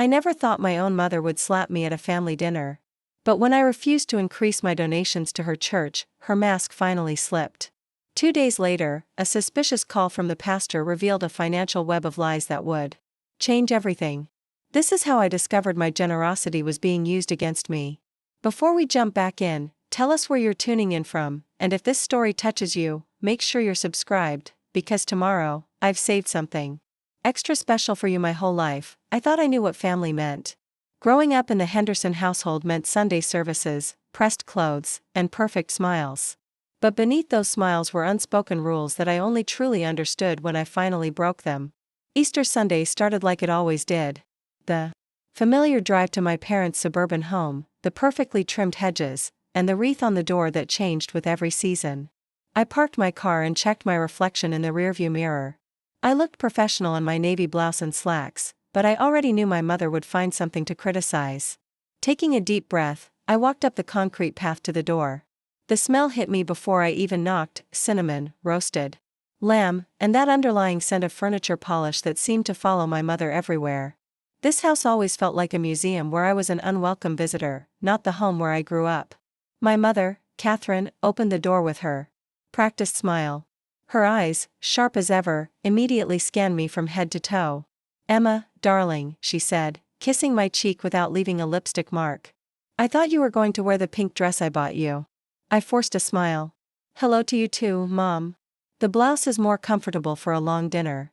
never thought my own mother would slap me at a family dinner. But when I refused to increase my donations to her church, her mask finally slipped. 2 days later, a suspicious call from the pastor revealed a financial web of lies that would change everything. This is how I discovered my generosity was being used against me. Before we jump back in, tell us where you're tuning in from, and if this story touches you, make sure you're subscribed, because tomorrow, I've saved something extra special for you. My whole life, I thought I knew what family meant. Growing up in the Henderson household meant Sunday services, pressed clothes, and perfect smiles. But beneath those smiles were unspoken rules that I only truly understood when I finally broke them. Easter Sunday started like it always did. The familiar drive to my parents' suburban home, the perfectly trimmed hedges, and the wreath on the door that changed with every season. I parked my car and checked my reflection in the rearview mirror. I looked professional in my navy blouse and slacks, but I already knew my mother would find something to criticize. Taking a deep breath, I walked up the concrete path to the door. The smell hit me before I even knocked: cinnamon, roasted lamb, and that underlying scent of furniture polish that seemed to follow my mother everywhere. This house always felt like a museum where I was an unwelcome visitor, not the home where I grew up. My mother, Catherine, opened the door with her practiced smile. Her eyes, sharp as ever, immediately scanned me from head to toe. "Emma, darling," she said, kissing my cheek without leaving a lipstick mark. "I thought you were going to wear the pink dress I bought you." I forced a smile. "Hello to you too, Mom. The blouse is more comfortable for a long dinner."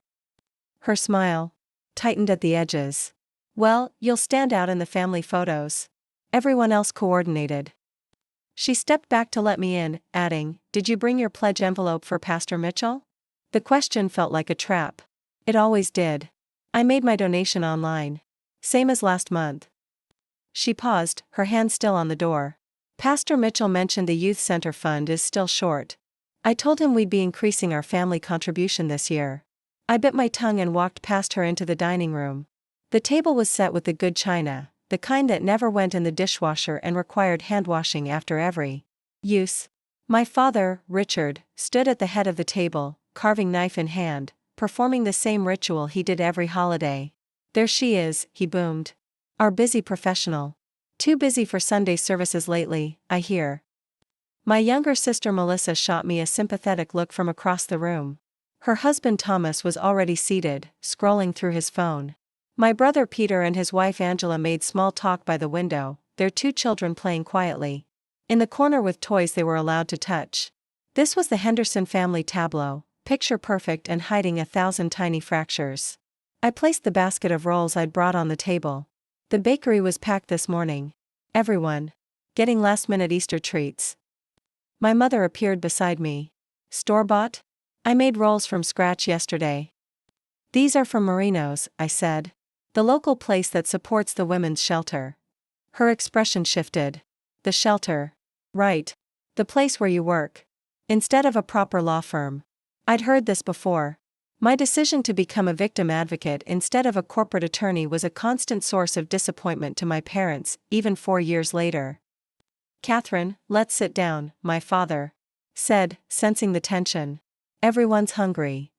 Her smile tightened at the edges. "Well, you'll stand out in the family photos. Everyone else coordinated." She stepped back to let me in, adding, "Did you bring your pledge envelope for Pastor Mitchell?" The question felt like a trap. It always did. "I made my donation online. Same as last month." She paused, her hand still on the door. "Pastor Mitchell mentioned the youth center fund is still short. I told him we'd be increasing our family contribution this year." I bit my tongue and walked past her into the dining room. The table was set with the good china, the kind that never went in the dishwasher and required hand washing after every use. My father, Richard, stood at the head of the table, carving knife in hand, performing the same ritual he did every holiday. "There she is," he boomed. "Our busy professional. Too busy for Sunday services lately, I hear." My younger sister Melissa shot me a sympathetic look from across the room. Her husband Thomas was already seated, scrolling through his phone. My brother Peter and his wife Angela made small talk by the window, their 2 children playing quietly in the corner with toys they were allowed to touch. This was the Henderson family tableau, picture perfect and hiding 1,000 tiny fractures. I placed the basket of rolls I'd brought on the table. The bakery was packed this morning. Everyone getting last-minute Easter treats. My mother appeared beside me. "Store-bought? I made rolls from scratch yesterday." "These are from Marino's," I said. "The local place that supports the women's shelter." Her expression shifted. "The shelter. Right. The place where you work. Instead of a proper law firm." I'd heard this before. My decision to become a victim advocate instead of a corporate attorney was a constant source of disappointment to my parents, even 4 years later. "Catherine, let's sit down," my father said, sensing the tension. "Everyone's hungry."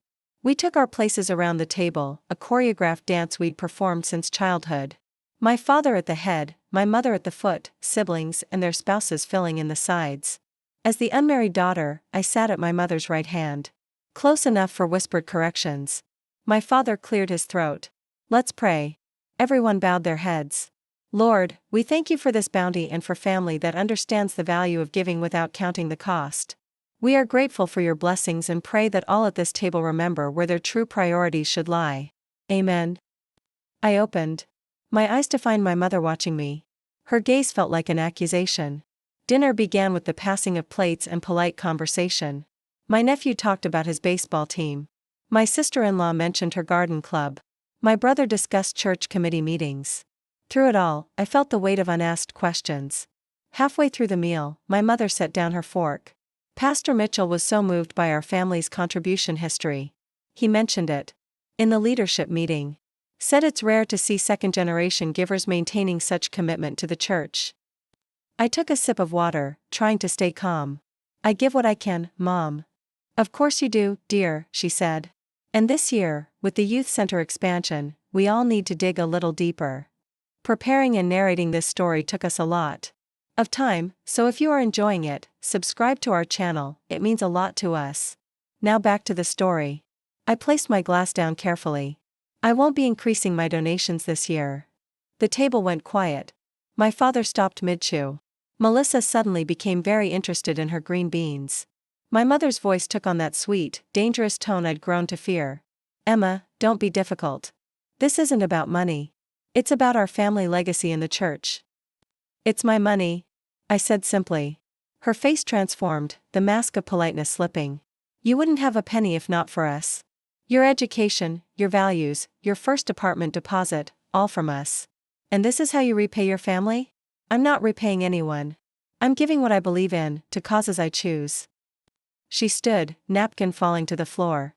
We took our places around the table, a choreographed dance we'd performed since childhood. My father at the head, my mother at the foot, siblings and their spouses filling in the sides. As the unmarried daughter, I sat at my mother's right hand. Close enough for whispered corrections. My father cleared his throat. "Let's pray." Everyone bowed their heads. "Lord, we thank you for this bounty and for family that understands the value of giving without counting the cost. We are grateful for your blessings and pray that all at this table remember where their true priorities should lie. Amen." I opened my eyes to find my mother watching me. Her gaze felt like an accusation. Dinner began with the passing of plates and polite conversation. My nephew talked about his baseball team. My sister-in-law mentioned her garden club. My brother discussed church committee meetings. Through it all, I felt the weight of unasked questions. Halfway through the meal, my mother set down her fork. Pastor Mitchell was so moved by our family's contribution history. He mentioned it in the leadership meeting. Said it's rare to see second-generation givers maintaining such commitment to the church. I took a sip of water, trying to stay calm. "I give what I can, Mom." "Of course you do, dear," she said. "And this year, with the youth center expansion, we all need to dig a little deeper." Preparing and narrating this story took us a lot of time, so if you are enjoying it, subscribe to our channel, it means a lot to us. Now back to the story. I placed my glass down carefully. I won't be increasing my donations this year. The table went quiet. My father stopped mid-chew. Melissa suddenly became very interested in her green beans. My mother's voice took on that sweet, dangerous tone I'd grown to fear. Emma, don't be difficult. This isn't about money. It's about our family legacy in the church. It's my money, I said simply. Her face transformed, the mask of politeness slipping. You wouldn't have a penny if not for us. Your education, your values, your first apartment deposit, all from us. And this is how you repay your family? I'm not repaying anyone. I'm giving what I believe in, to causes I choose. She stood, napkin falling to the floor.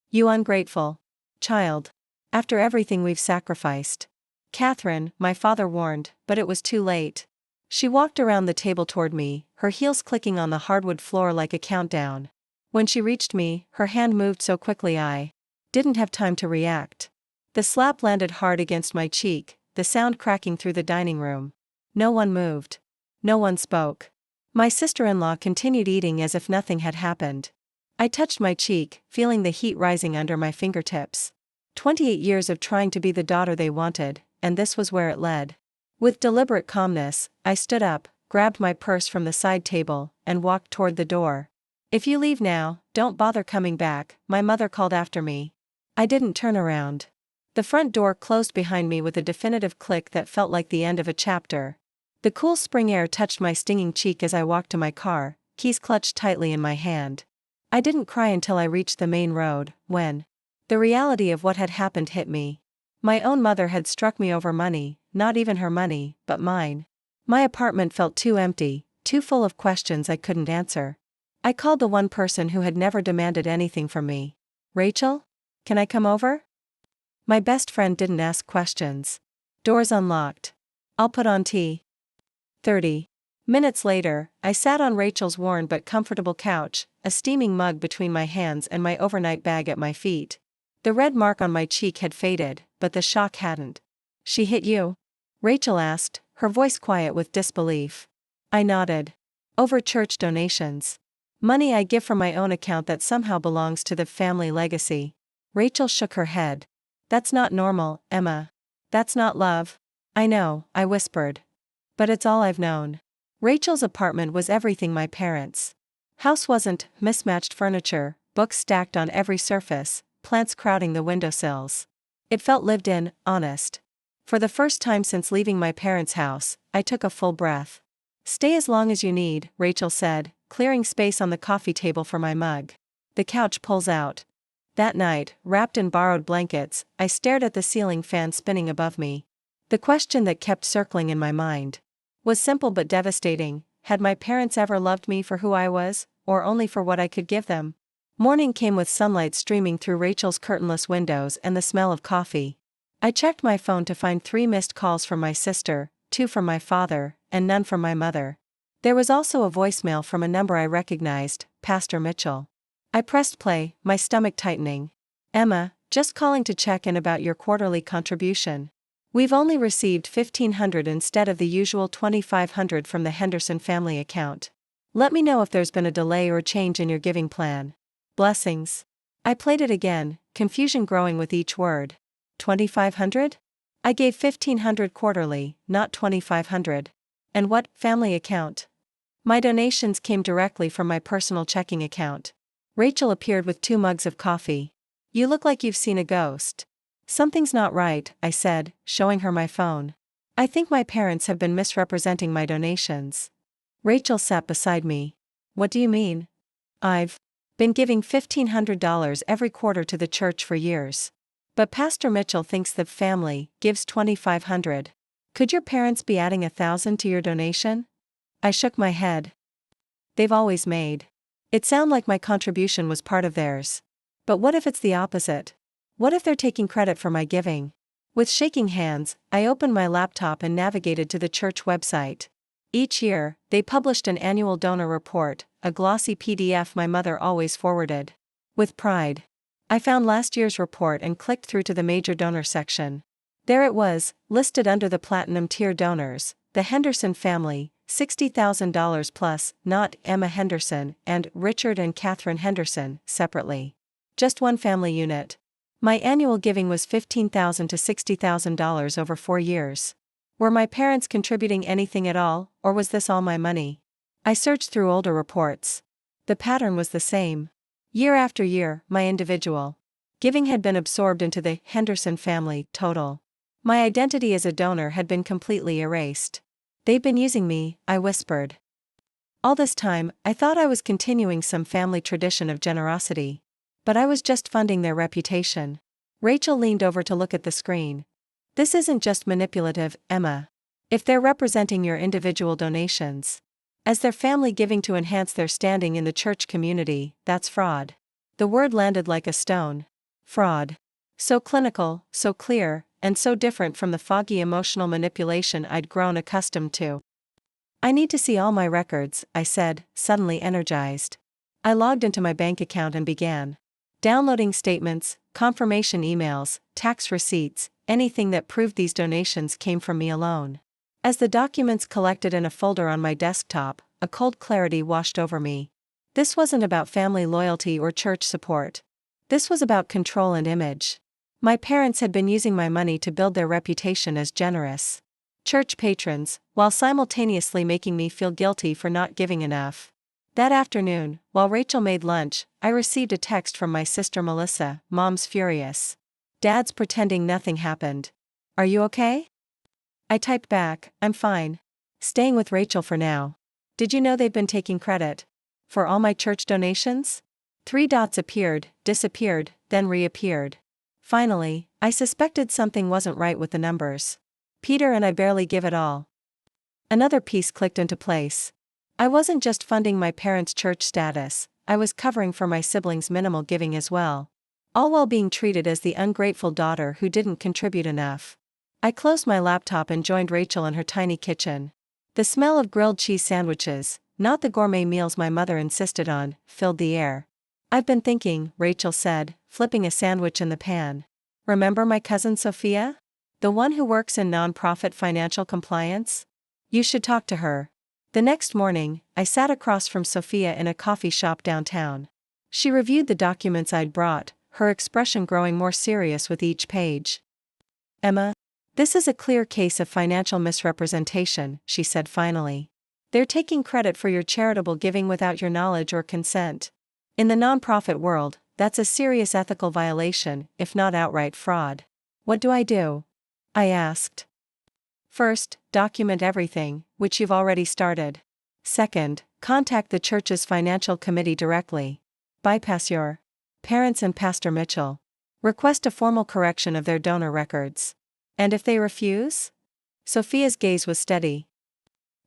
You ungrateful child. After everything we've sacrificed. Catherine, my father warned, but it was too late. She walked around the table toward me, her heels clicking on the hardwood floor like a countdown. When she reached me, her hand moved so quickly I didn't have time to react. The slap landed hard against my cheek, the sound cracking through the dining room. No one moved. No one spoke. My sister-in-law continued eating as if nothing had happened. I touched my cheek, feeling the heat rising under my fingertips. 28 years of trying to be the daughter they wanted, and this was where it led. With deliberate calmness, I stood up, grabbed my purse from the side table, and walked toward the door. If you leave now, don't bother coming back, my mother called after me. I didn't turn around. The front door closed behind me with a definitive click that felt like the end of a chapter. The cool spring air touched my stinging cheek as I walked to my car, keys clutched tightly in my hand. I didn't cry until I reached the main road, when the reality of what had happened hit me. My own mother had struck me over money, not even her money, but mine. My apartment felt too empty, too full of questions I couldn't answer. I called the one person who had never demanded anything from me. Rachel? Can I come over? My best friend didn't ask questions. Doors unlocked. I'll put on tea. 30 minutes later, I sat on Rachel's worn but comfortable couch, a steaming mug between my hands and my overnight bag at my feet. The red mark on my cheek had faded, but the shock hadn't. She hit you? Rachel asked, her voice quiet with disbelief. I nodded. Over church donations. Money I give from my own account that somehow belongs to the family legacy. Rachel shook her head. That's not normal, Emma. That's not love. I know, I whispered. But it's all I've known. Rachel's apartment was everything my parents' house wasn't, mismatched furniture, books stacked on every surface, plants crowding the windowsills. It felt lived in, honest. For the first time since leaving my parents' house, I took a full breath. Stay as long as you need, Rachel said, clearing space on the coffee table for my mug. The couch pulls out. That night, wrapped in borrowed blankets, I stared at the ceiling fan spinning above me. The question that kept circling in my mind was simple but devastating. Had my parents ever loved me for who I was, or only for what I could give them? Morning came with sunlight streaming through Rachel's curtainless windows and the smell of coffee. I checked my phone to find 3 missed calls from my sister, 2 from my father, and none from my mother. There was also a voicemail from a number I recognized, Pastor Mitchell. I pressed play, my stomach tightening. Emma, just calling to check in about your quarterly contribution. We've only received $1,500 instead of the usual $2,500 from the Henderson family account. Let me know if there's been a delay or change in your giving plan. Blessings. I played it again, confusion growing with each word. $2,500? I gave $1,500 quarterly, not $2,500. And what family account? My donations came directly from my personal checking account. Rachel appeared with 2 mugs of coffee. You look like you've seen a ghost. Something's not right, I said, showing her my phone. I think my parents have been misrepresenting my donations. Rachel sat beside me. What do you mean? I've been giving $1,500 every quarter to the church for years. But Pastor Mitchell thinks the family gives $2,500. Could your parents be adding $1,000 to your donation? I shook my head. They've always made it sound like my contribution was part of theirs. But what if it's the opposite? What if they're taking credit for my giving? With shaking hands, I opened my laptop and navigated to the church website. Each year, they published an annual donor report, a glossy PDF my mother always forwarded. With pride, I found last year's report and clicked through to the major donor section. There it was, listed under the platinum tier donors, the Henderson family, $60,000 plus, not Emma Henderson and Richard and Catherine Henderson, separately. Just one family unit. My annual giving was $15,000 to $60,000 over 4 years. Were my parents contributing anything at all, or was this all my money? I searched through older reports. The pattern was the same. Year after year, my individual giving had been absorbed into the Henderson family total. My identity as a donor had been completely erased. They've been using me, I whispered. All this time, I thought I was continuing some family tradition of generosity. But I was just funding their reputation. Rachel leaned over to look at the screen. This isn't just manipulative, Emma. If they're representing your individual donations as their family giving to enhance their standing in the church community, that's fraud. The word landed like a stone. Fraud. So clinical, so clear, and so different from the foggy emotional manipulation I'd grown accustomed to. I need to see all my records, I said, suddenly energized. I logged into my bank account and began downloading statements, confirmation emails, tax receipts, anything that proved these donations came from me alone. As the documents collected in a folder on my desktop, a cold clarity washed over me. This wasn't about family loyalty or church support. This was about control and image. My parents had been using my money to build their reputation as generous church patrons, while simultaneously making me feel guilty for not giving enough. That afternoon, while Rachel made lunch, I received a text from my sister Melissa. Mom's furious. Dad's pretending nothing happened. Are you okay? I typed back, I'm fine. Staying with Rachel for now. Did you know they've been taking credit for all my church donations? 3 dots appeared, disappeared, then reappeared. Finally, I suspected something wasn't right with the numbers. Peter and I barely give it all. Another piece clicked into place. I wasn't just funding my parents' church status, I was covering for my siblings' minimal giving as well. All while being treated as the ungrateful daughter who didn't contribute enough. I closed my laptop and joined Rachel in her tiny kitchen. The smell of grilled cheese sandwiches, not the gourmet meals my mother insisted on, filled the air. I've been thinking, Rachel said, flipping a sandwich in the pan. Remember my cousin Sophia? The one who works in nonprofit financial compliance? You should talk to her. The next morning, I sat across from Sophia in a coffee shop downtown. She reviewed the documents I'd brought, her expression growing more serious with each page. Emma, this is a clear case of financial misrepresentation, she said finally. They're taking credit for your charitable giving without your knowledge or consent. In the nonprofit world, that's a serious ethical violation, if not outright fraud. What do I do? I asked. First, document everything, which you've already started. Second, contact the church's financial committee directly. Bypass your parents and Pastor Mitchell. Request a formal correction of their donor records. And if they refuse? Sophia's gaze was steady.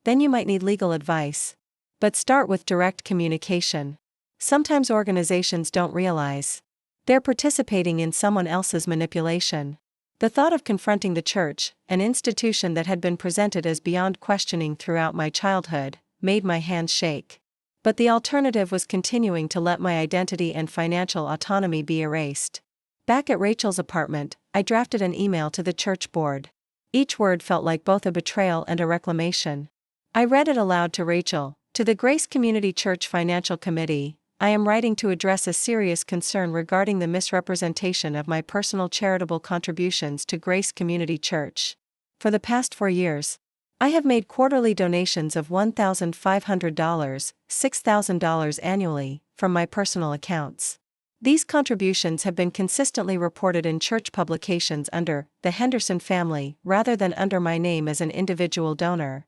Then you might need legal advice. But start with direct communication. Sometimes organizations don't realize they're participating in someone else's manipulation. The thought of confronting the church, an institution that had been presented as beyond questioning throughout my childhood, made my hands shake. But the alternative was continuing to let my identity and financial autonomy be erased. Back at Rachel's apartment, I drafted an email to the church board. Each word felt like both a betrayal and a reclamation. I read it aloud to Rachel. To the Grace Community Church Financial Committee, I am writing to address a serious concern regarding the misrepresentation of my personal charitable contributions to Grace Community Church. For the past 4 years, I have made quarterly donations of $1,500, $6,000 annually, from my personal accounts. These contributions have been consistently reported in church publications under the Henderson family rather than under my name as an individual donor.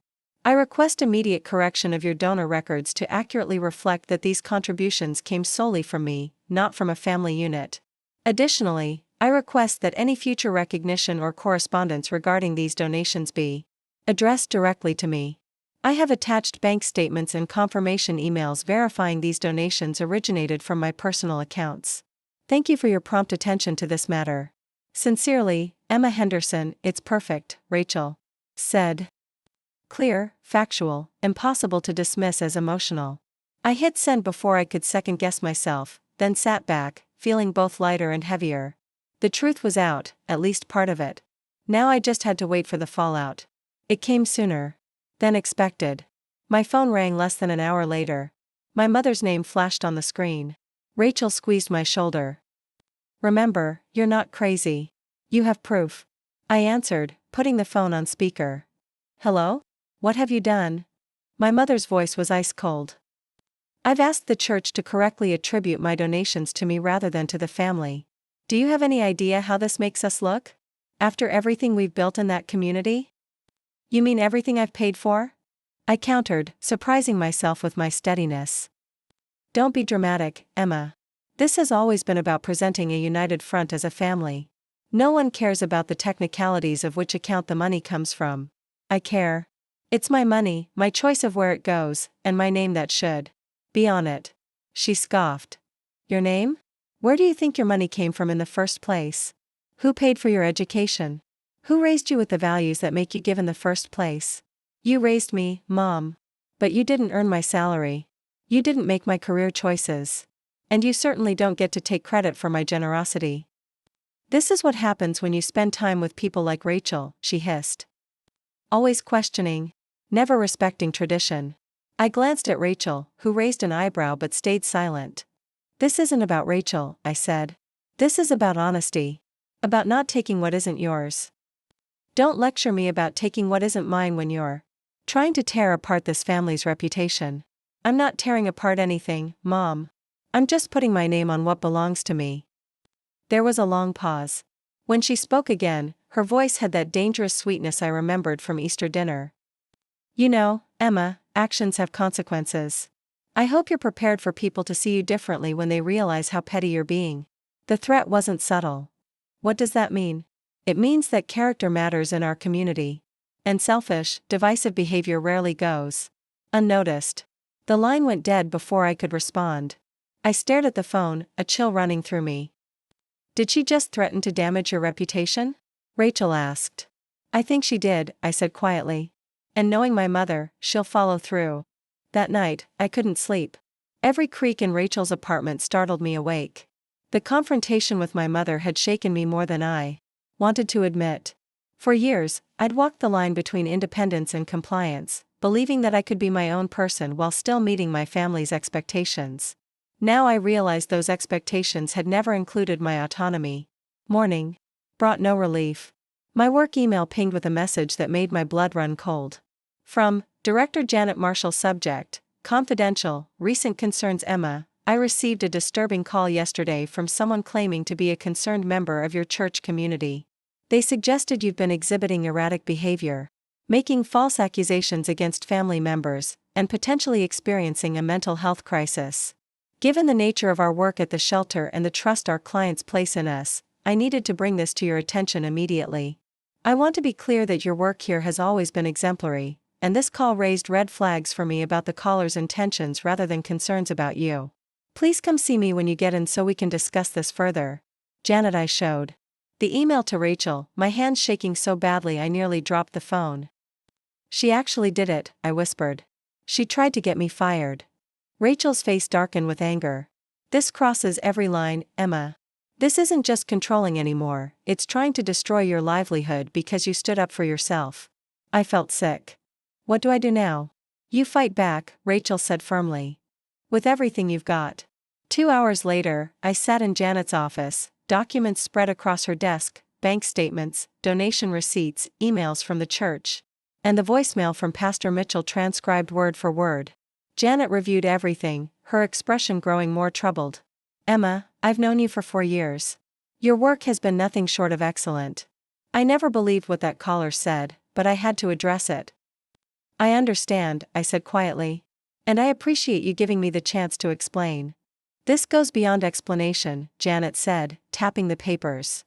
I request immediate correction of your donor records to accurately reflect that these contributions came solely from me, not from a family unit. Additionally, I request that any future recognition or correspondence regarding these donations be addressed directly to me. I have attached bank statements and confirmation emails verifying these donations originated from my personal accounts. Thank you for your prompt attention to this matter. Sincerely, Emma Henderson. It's perfect, Rachel said. Clear, factual, impossible to dismiss as emotional. I hit send before I could second-guess myself, then sat back, feeling both lighter and heavier. The truth was out, at least part of it. Now I just had to wait for the fallout. It came sooner than expected. My phone rang less than an hour later. My mother's name flashed on the screen. Rachel squeezed my shoulder. "Remember, you're not crazy. You have proof." I answered, putting the phone on speaker. "Hello? What have you done?" My mother's voice was ice cold. "I've asked the church to correctly attribute my donations to me rather than to the family. Do you have any idea how this makes us look? After everything we've built in that community?" "You mean everything I've paid for?" I countered, surprising myself with my steadiness. "Don't be dramatic, Emma. This has always been about presenting a united front as a family. No one cares about the technicalities of which account the money comes from. I care. It's my money, my choice of where it goes, and my name that should be on it." She scoffed. "Your name? Where do you think your money came from in the first place? Who paid for your education? Who raised you with the values that make you give in the first place? You raised me, Mom. But you didn't earn my salary. You didn't make my career choices. And you certainly don't get to take credit for my generosity." "This is what happens when you spend time with people like Rachel," she hissed. "Always questioning. Never respecting tradition." I glanced at Rachel, who raised an eyebrow but stayed silent. "This isn't about Rachel," I said. "This is about honesty. About not taking what isn't yours. Don't lecture me about taking what isn't mine when you're trying to tear apart this family's reputation." "I'm not tearing apart anything, Mom. I'm just putting my name on what belongs to me." There was a long pause. When she spoke again, her voice had that dangerous sweetness I remembered from Easter dinner. "You know, Emma, actions have consequences. I hope you're prepared for people to see you differently when they realize how petty you're being." The threat wasn't subtle. "What does that mean?" "It means that character matters in our community. And selfish, divisive behavior rarely goes unnoticed." The line went dead before I could respond. I stared at the phone, a chill running through me. "Did she just threaten to damage your reputation?" Rachel asked. "I think she did," I said quietly. "And knowing my mother, she'll follow through." That night, I couldn't sleep. Every creak in Rachel's apartment startled me awake. The confrontation with my mother had shaken me more than I wanted to admit. For years, I'd walked the line between independence and compliance, believing that I could be my own person while still meeting my family's expectations. Now I realized those expectations had never included my autonomy. Morning brought no relief. My work email pinged with a message that made my blood run cold. From Director Janet Marshall. Subject: Confidential, recent concerns. Emma, I received a disturbing call yesterday from someone claiming to be a concerned member of your church community. They suggested you've been exhibiting erratic behavior, making false accusations against family members, and potentially experiencing a mental health crisis. Given the nature of our work at the shelter and the trust our clients place in us, I needed to bring this to your attention immediately. I want to be clear that your work here has always been exemplary, and this call raised red flags for me about the caller's intentions rather than concerns about you. Please come see me when you get in so we can discuss this further. Janet. I showed the email to Rachel, my hands shaking so badly I nearly dropped the phone. "She actually did it," I whispered. "She tried to get me fired." Rachel's face darkened with anger. "This crosses every line, Emma. This isn't just controlling anymore, it's trying to destroy your livelihood because you stood up for yourself." I felt sick. "What do I do now?" "You fight back," Rachel said firmly. "With everything you've got." 2 hours later, I sat in Janet's office, documents spread across her desk, bank statements, donation receipts, emails from the church, and the voicemail from Pastor Mitchell transcribed word for word. Janet reviewed everything, her expression growing more troubled. "Emma, I've known you for 4 years. Your work has been nothing short of excellent. I never believed what that caller said, but I had to address it." "I understand," I said quietly. "And I appreciate you giving me the chance to explain." "This goes beyond explanation," Janet said, tapping the papers.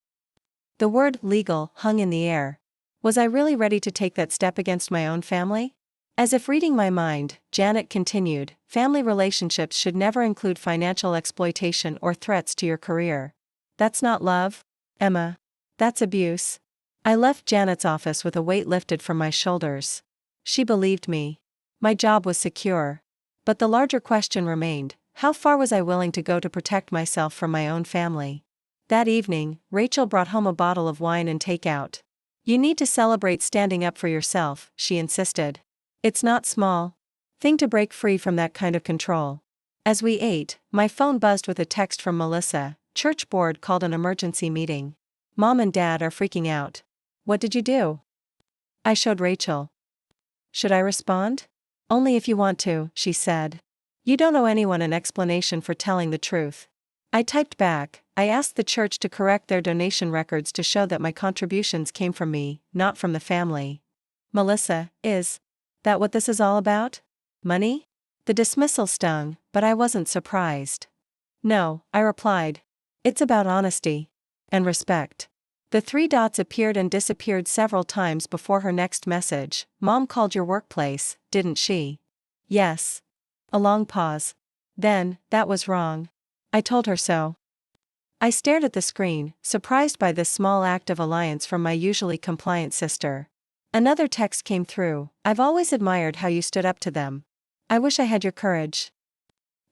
The word legal hung in the air. Was I really ready to take that step against my own family? As if reading my mind, Janet continued, "Family relationships should never include financial exploitation or threats to your career. That's not love, Emma. That's abuse." I left Janet's office with a weight lifted from my shoulders. She believed me. My job was secure. But the larger question remained: how far was I willing to go to protect myself from my own family? That evening, Rachel brought home a bottle of wine and takeout. You need to celebrate standing up for yourself, she insisted. It's not small thing to break free from that kind of control. As we ate, my phone buzzed with a text from Melissa. Church board called an emergency meeting. Mom and Dad are freaking out. What did you do? I showed Rachel. Should I respond? Only if you want to, she said. You don't owe anyone an explanation for telling the truth. I typed back, I asked the church to correct their donation records to show that my contributions came from me, not from the family. Melissa, is that what this is all about? Money? The dismissal stung, but I wasn't surprised. No, I replied. It's about honesty and respect. The 3 dots appeared and disappeared several times before her next message. Mom called your workplace, didn't she? Yes. A long pause. Then, that was wrong. I told her so. I stared at the screen, surprised by this small act of alliance from my usually compliant sister. Another text came through. I've always admired how you stood up to them. I wish I had your courage.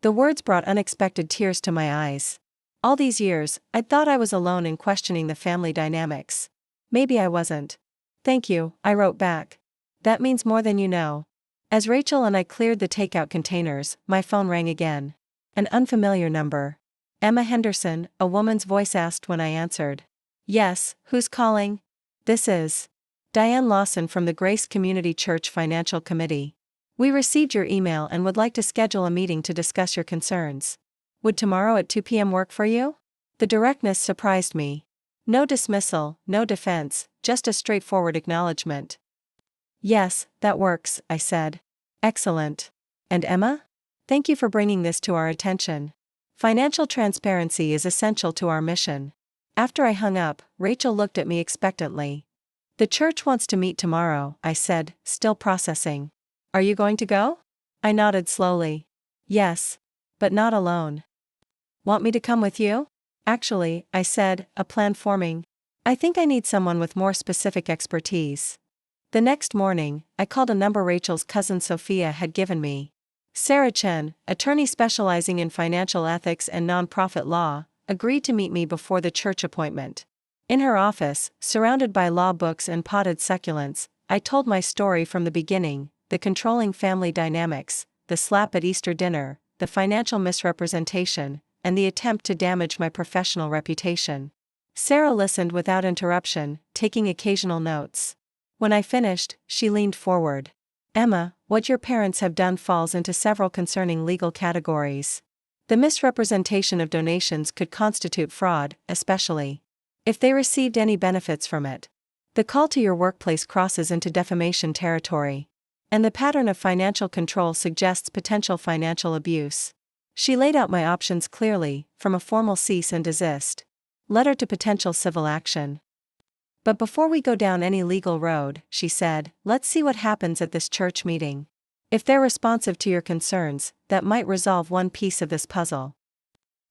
The words brought unexpected tears to my eyes. All these years, I'd thought I was alone in questioning the family dynamics. Maybe I wasn't. Thank you, I wrote back. That means more than you know. As Rachel and I cleared the takeout containers, my phone rang again. An unfamiliar number. Emma Henderson, a woman's voice asked when I answered. Yes, who's calling? This is Diane Lawson from the Grace Community Church Financial Committee. We received your email and would like to schedule a meeting to discuss your concerns. Would tomorrow at 2 p.m. work for you? The directness surprised me. No dismissal, no defense, just a straightforward acknowledgement. Yes, that works, I said. Excellent. And Emma? Thank you for bringing this to our attention. Financial transparency is essential to our mission. After I hung up, Rachel looked at me expectantly. The church wants to meet tomorrow, I said, still processing. Are you going to go? I nodded slowly. Yes. But not alone. Want me to come with you? Actually, I said, a plan forming. I think I need someone with more specific expertise. The next morning, I called a number Rachel's cousin Sophia had given me. Sarah Chen, attorney specializing in financial ethics and nonprofit law, agreed to meet me before the church appointment. In her office, surrounded by law books and potted succulents, I told my story from the beginning, the controlling family dynamics, the slap at Easter dinner, the financial misrepresentation, and the attempt to damage my professional reputation. Sarah listened without interruption, taking occasional notes. When I finished, she leaned forward. Emma, what your parents have done falls into several concerning legal categories. The misrepresentation of donations could constitute fraud, especially if they received any benefits from it. The call to your workplace crosses into defamation territory. And the pattern of financial control suggests potential financial abuse. She laid out my options clearly, from a formal cease and desist letter to potential civil action. But before we go down any legal road, she said, let's see what happens at this church meeting. If they're responsive to your concerns, that might resolve one piece of this puzzle.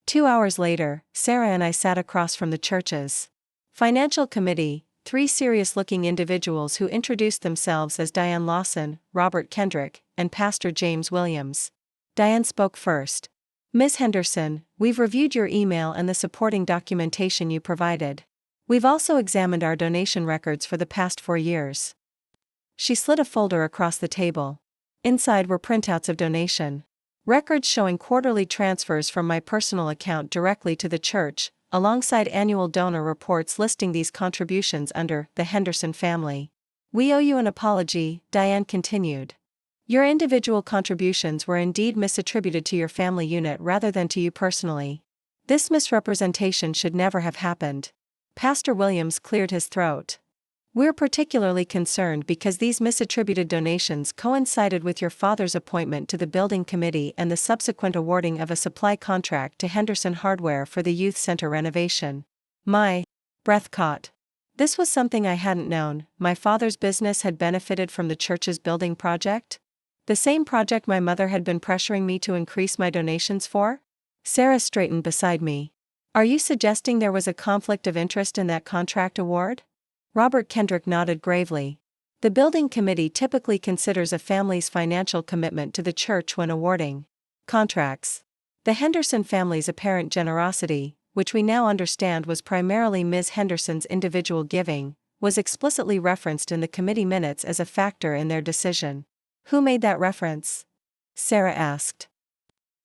2 hours later, Sarah and I sat across from the church's financial committee, 3 serious-looking individuals who introduced themselves as Diane Lawson, Robert Kendrick, and Pastor James Williams. Diane spoke first. Ms. Henderson, we've reviewed your email and the supporting documentation you provided. We've also examined our donation records for the past 4 years. She slid a folder across the table. Inside were printouts of donation records showing quarterly transfers from my personal account directly to the church, alongside annual donor reports listing these contributions under the Henderson family. We owe you an apology, Diane continued. Your individual contributions were indeed misattributed to your family unit rather than to you personally. This misrepresentation should never have happened. Pastor Williams cleared his throat. We're particularly concerned because these misattributed donations coincided with your father's appointment to the building committee and the subsequent awarding of a supply contract to Henderson Hardware for the youth center renovation. My breath caught. This was something I hadn't known. My father's business had benefited from the church's building project? The same project my mother had been pressuring me to increase my donations for? Sarah straightened beside me. Are you suggesting there was a conflict of interest in that contract award? Robert Kendrick nodded gravely. The building committee typically considers a family's financial commitment to the church when awarding contracts. The Henderson family's apparent generosity, which we now understand was primarily Ms. Henderson's individual giving, was explicitly referenced in the committee minutes as a factor in their decision. Who made that reference? Sarah asked.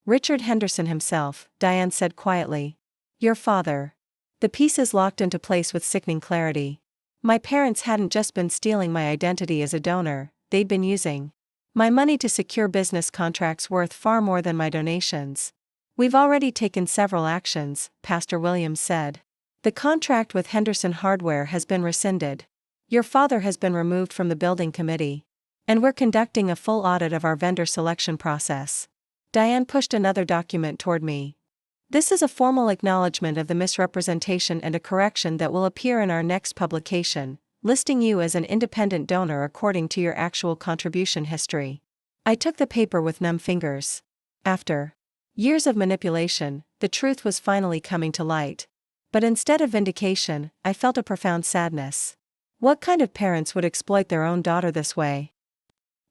Richard Henderson himself, Diane said quietly. Your father. The pieces locked into place with sickening clarity. My parents hadn't just been stealing my identity as a donor, they'd been using my money to secure business contracts worth far more than my donations. We've already taken several actions, Pastor Williams said. The contract with Henderson Hardware has been rescinded. Your father has been removed from the building committee. And we're conducting a full audit of our vendor selection process. Diane pushed another document toward me. This is a formal acknowledgement of the misrepresentation and a correction that will appear in our next publication, listing you as an independent donor according to your actual contribution history. I took the paper with numb fingers. After years of manipulation, the truth was finally coming to light. But instead of vindication, I felt a profound sadness. What kind of parents would exploit their own daughter this way?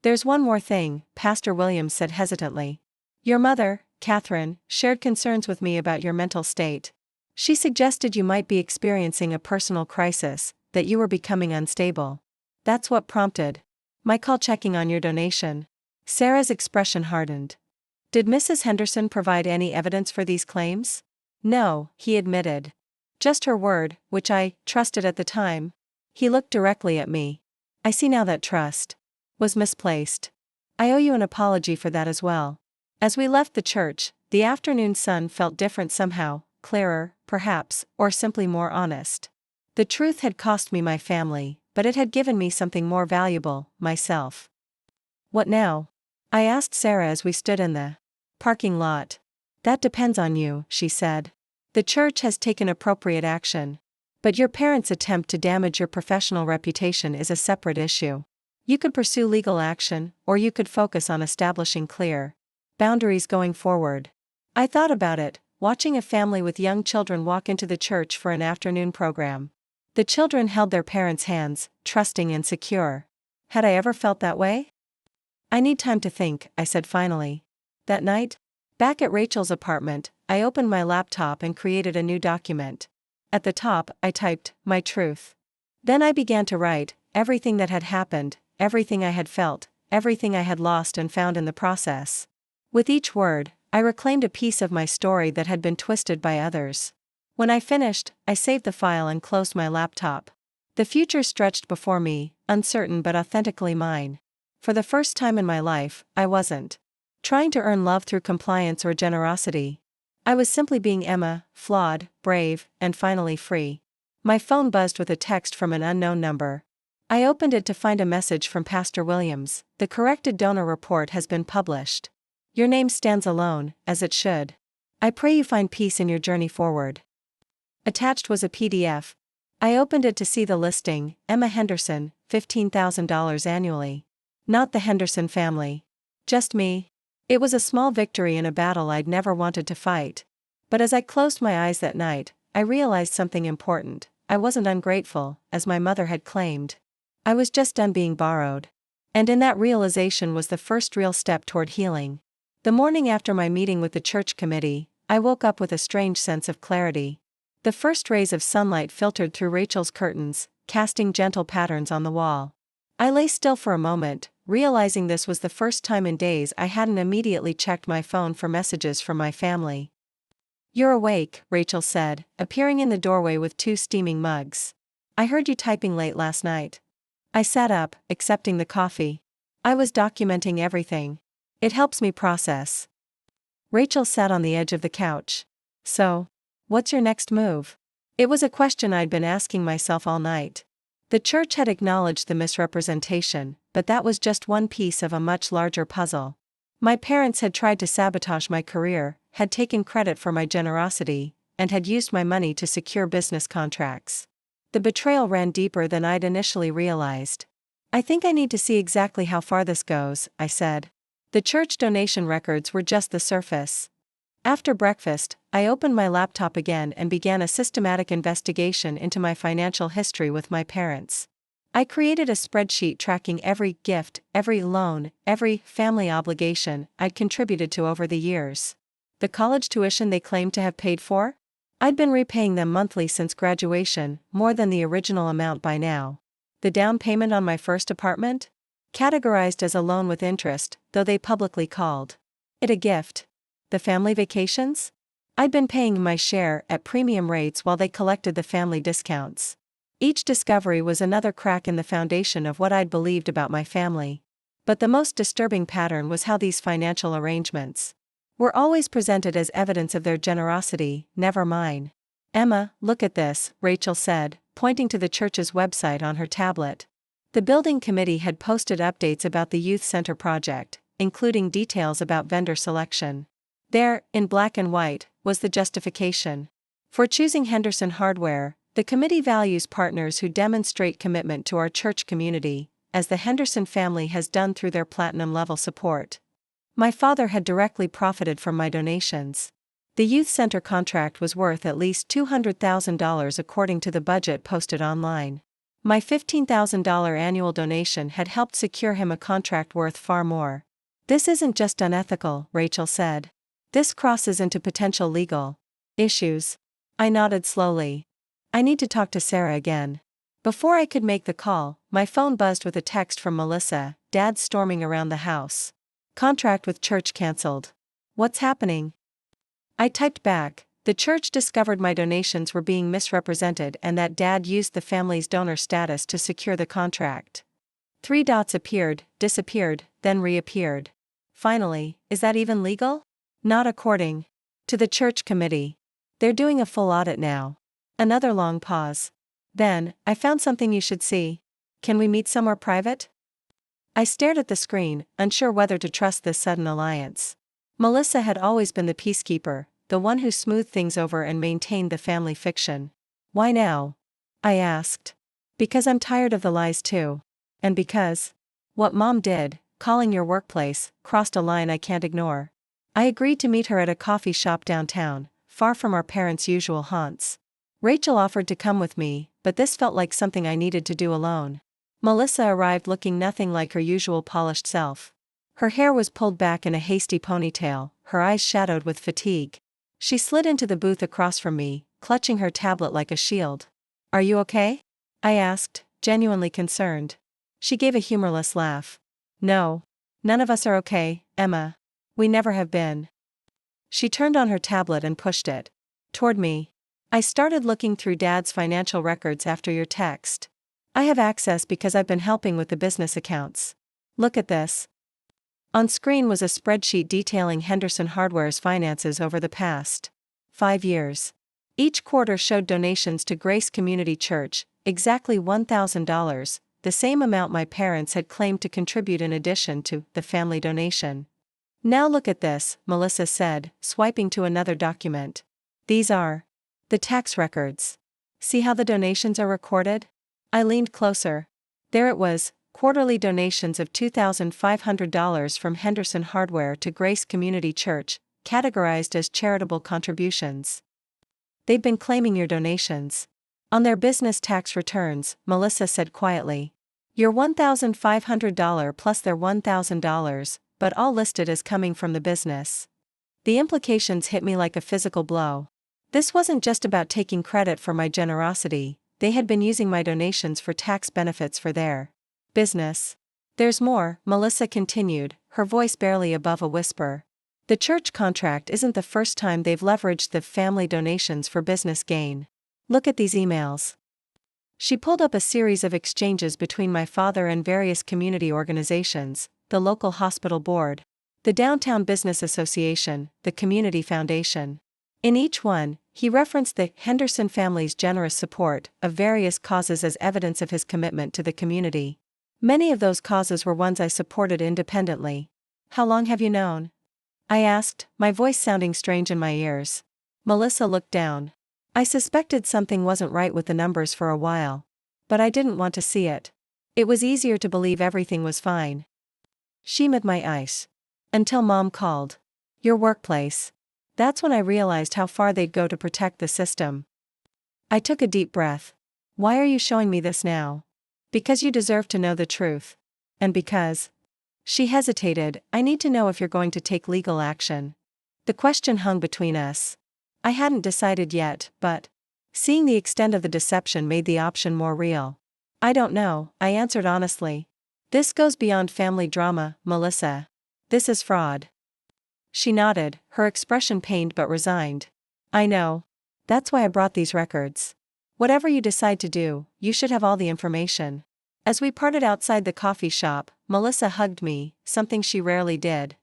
There's one more thing, Pastor Williams said hesitantly. Your mother, Catherine, shared concerns with me about your mental state. She suggested you might be experiencing a personal crisis, that you were becoming unstable. That's what prompted my call checking on your donation. Sarah's expression hardened. Did Mrs. Henderson provide any evidence for these claims? No, he admitted. Just her word, which I trusted at the time. He looked directly at me. I see now that trust was misplaced. I owe you an apology for that as well. As we left the church, the afternoon sun felt different somehow, clearer, perhaps, or simply more honest. The truth had cost me my family, but it had given me something more valuable, myself. What now? I asked Sarah as we stood in the parking lot. That depends on you, she said. The church has taken appropriate action. But your parents' attempt to damage your professional reputation is a separate issue. You could pursue legal action, or you could focus on establishing clear boundaries going forward. I thought about it, watching a family with young children walk into the church for an afternoon program. The children held their parents' hands, trusting and secure. Had I ever felt that way? I need time to think, I said finally. That night, back at Rachel's apartment, I opened my laptop and created a new document. At the top, I typed, my truth. Then I began to write, everything that had happened, everything I had felt, everything I had lost and found in the process. With each word, I reclaimed a piece of my story that had been twisted by others. When I finished, I saved the file and closed my laptop. The future stretched before me, uncertain but authentically mine. For the first time in my life, I wasn't trying to earn love through compliance or generosity. I was simply being Emma, flawed, brave, and finally free. My phone buzzed with a text from an unknown number. I opened it to find a message from Pastor Williams. The corrected donor report has been published. Your name stands alone, as it should. I pray you find peace in your journey forward. Attached was a PDF. I opened it to see the listing, Emma Henderson, $15,000 annually. Not the Henderson family. Just me. It was a small victory in a battle I'd never wanted to fight. But as I closed my eyes that night, I realized something important. I wasn't ungrateful, as my mother had claimed. I was just done being borrowed. And in that realization was the first real step toward healing. The morning after my meeting with the church committee, I woke up with a strange sense of clarity. The first rays of sunlight filtered through Rachel's curtains, casting gentle patterns on the wall. I lay still for a moment, realizing this was the first time in days I hadn't immediately checked my phone for messages from my family. You're awake, Rachel said, appearing in the doorway with 2 steaming mugs. I heard you typing late last night. I sat up, accepting the coffee. I was documenting everything. It helps me process. Rachel sat on the edge of the couch. So, what's your next move? It was a question I'd been asking myself all night. The church had acknowledged the misrepresentation, but that was just one piece of a much larger puzzle. My parents had tried to sabotage my career, had taken credit for my generosity, and had used my money to secure business contracts. The betrayal ran deeper than I'd initially realized. I think I need to see exactly how far this goes, I said. The church donation records were just the surface. After breakfast, I opened my laptop again and began a systematic investigation into my financial history with my parents. I created a spreadsheet tracking every gift, every loan, every family obligation I'd contributed to over the years. The college tuition they claimed to have paid for? I'd been repaying them monthly since graduation, more than the original amount by now. The down payment on my first apartment? Categorized as a loan with interest, though they publicly called it a gift. The family vacations? I'd been paying my share at premium rates while they collected the family discounts. Each discovery was another crack in the foundation of what I'd believed about my family. But the most disturbing pattern was how these financial arrangements were always presented as evidence of their generosity, never mine. Emma, look at this, Rachel said, pointing to the church's website on her tablet. The building committee had posted updates about the youth center project, including details about vendor selection. There, in black and white, was the justification for choosing Henderson hardware. The committee values partners who demonstrate commitment to our church community, as the Henderson family has done through their platinum-level support. My father had directly profited from my donations. The youth center contract was worth at least $200,000 according to the budget posted online. My $15,000 annual donation had helped secure him a contract worth far more. This isn't just unethical, Rachel said. This crosses into potential legal issues. I nodded slowly. I need to talk to Sarah again. Before I could make the call, my phone buzzed with a text from Melissa, Dad's storming around the house. Contract with church cancelled. What's happening? I typed back, the church discovered my donations were being misrepresented and that Dad used the family's donor status to secure the contract. 3 dots appeared, disappeared, then reappeared. Finally, is that even legal? Not according to the church committee. They're doing a full audit now. Another long pause. Then, I found something you should see. Can we meet somewhere private? I stared at the screen, unsure whether to trust this sudden alliance. Melissa had always been the peacekeeper, the one who smoothed things over and maintained the family fiction. Why now? I asked. Because I'm tired of the lies too. And because what Mom did, calling your workplace, crossed a line I can't ignore. I agreed to meet her at a coffee shop downtown, far from our parents' usual haunts. Rachel offered to come with me, but this felt like something I needed to do alone. Melissa arrived looking nothing like her usual polished self. Her hair was pulled back in a hasty ponytail, her eyes shadowed with fatigue. She slid into the booth across from me, clutching her tablet like a shield. Are you okay? I asked, genuinely concerned. She gave a humorless laugh. No. None of us are okay, Emma. We never have been. She turned on her tablet and pushed it toward me. I started looking through Dad's financial records after your text. I have access because I've been helping with the business accounts. Look at this. On screen was a spreadsheet detailing Henderson Hardware's finances over the past 5 years. Each quarter showed donations to Grace Community Church, exactly $1,000, the same amount my parents had claimed to contribute in addition to the family donation. Now look at this, Melissa said, swiping to another document. These are the tax records. See how the donations are recorded? I leaned closer. There it was, quarterly donations of $2,500 from Henderson Hardware to Grace Community Church, categorized as charitable contributions. They've been claiming your donations on their business tax returns, Melissa said quietly. Your $1,500 plus their $1,000, but all listed as coming from the business. The implications hit me like a physical blow. This wasn't just about taking credit for my generosity, they had been using my donations for tax benefits for their business. There's more, Melissa continued, her voice barely above a whisper. The church contract isn't the first time they've leveraged the family donations for business gain. Look at these emails. She pulled up a series of exchanges between my father and various community organizations, the local hospital board, the Downtown Business Association, the Community Foundation. In each one, he referenced the Henderson family's generous support of various causes as evidence of his commitment to the community. Many of those causes were ones I supported independently. How long have you known? I asked, my voice sounding strange in my ears. Melissa looked down. I suspected something wasn't right with the numbers for a while. But I didn't want to see it. It was easier to believe everything was fine. She mid my ice. Until Mom called. Your workplace. That's when I realized how far they'd go to protect the system. I took a deep breath. Why are you showing me this now? Because you deserve to know the truth. And because. She hesitated, I need to know if you're going to take legal action. The question hung between us. I hadn't decided yet, but seeing the extent of the deception made the option more real. I don't know, I answered honestly. This goes beyond family drama, Melissa. This is fraud. She nodded, her expression pained but resigned. I know. That's why I brought these records. Whatever you decide to do, you should have all the information. As we parted outside the coffee shop, Melissa hugged me, something she rarely did.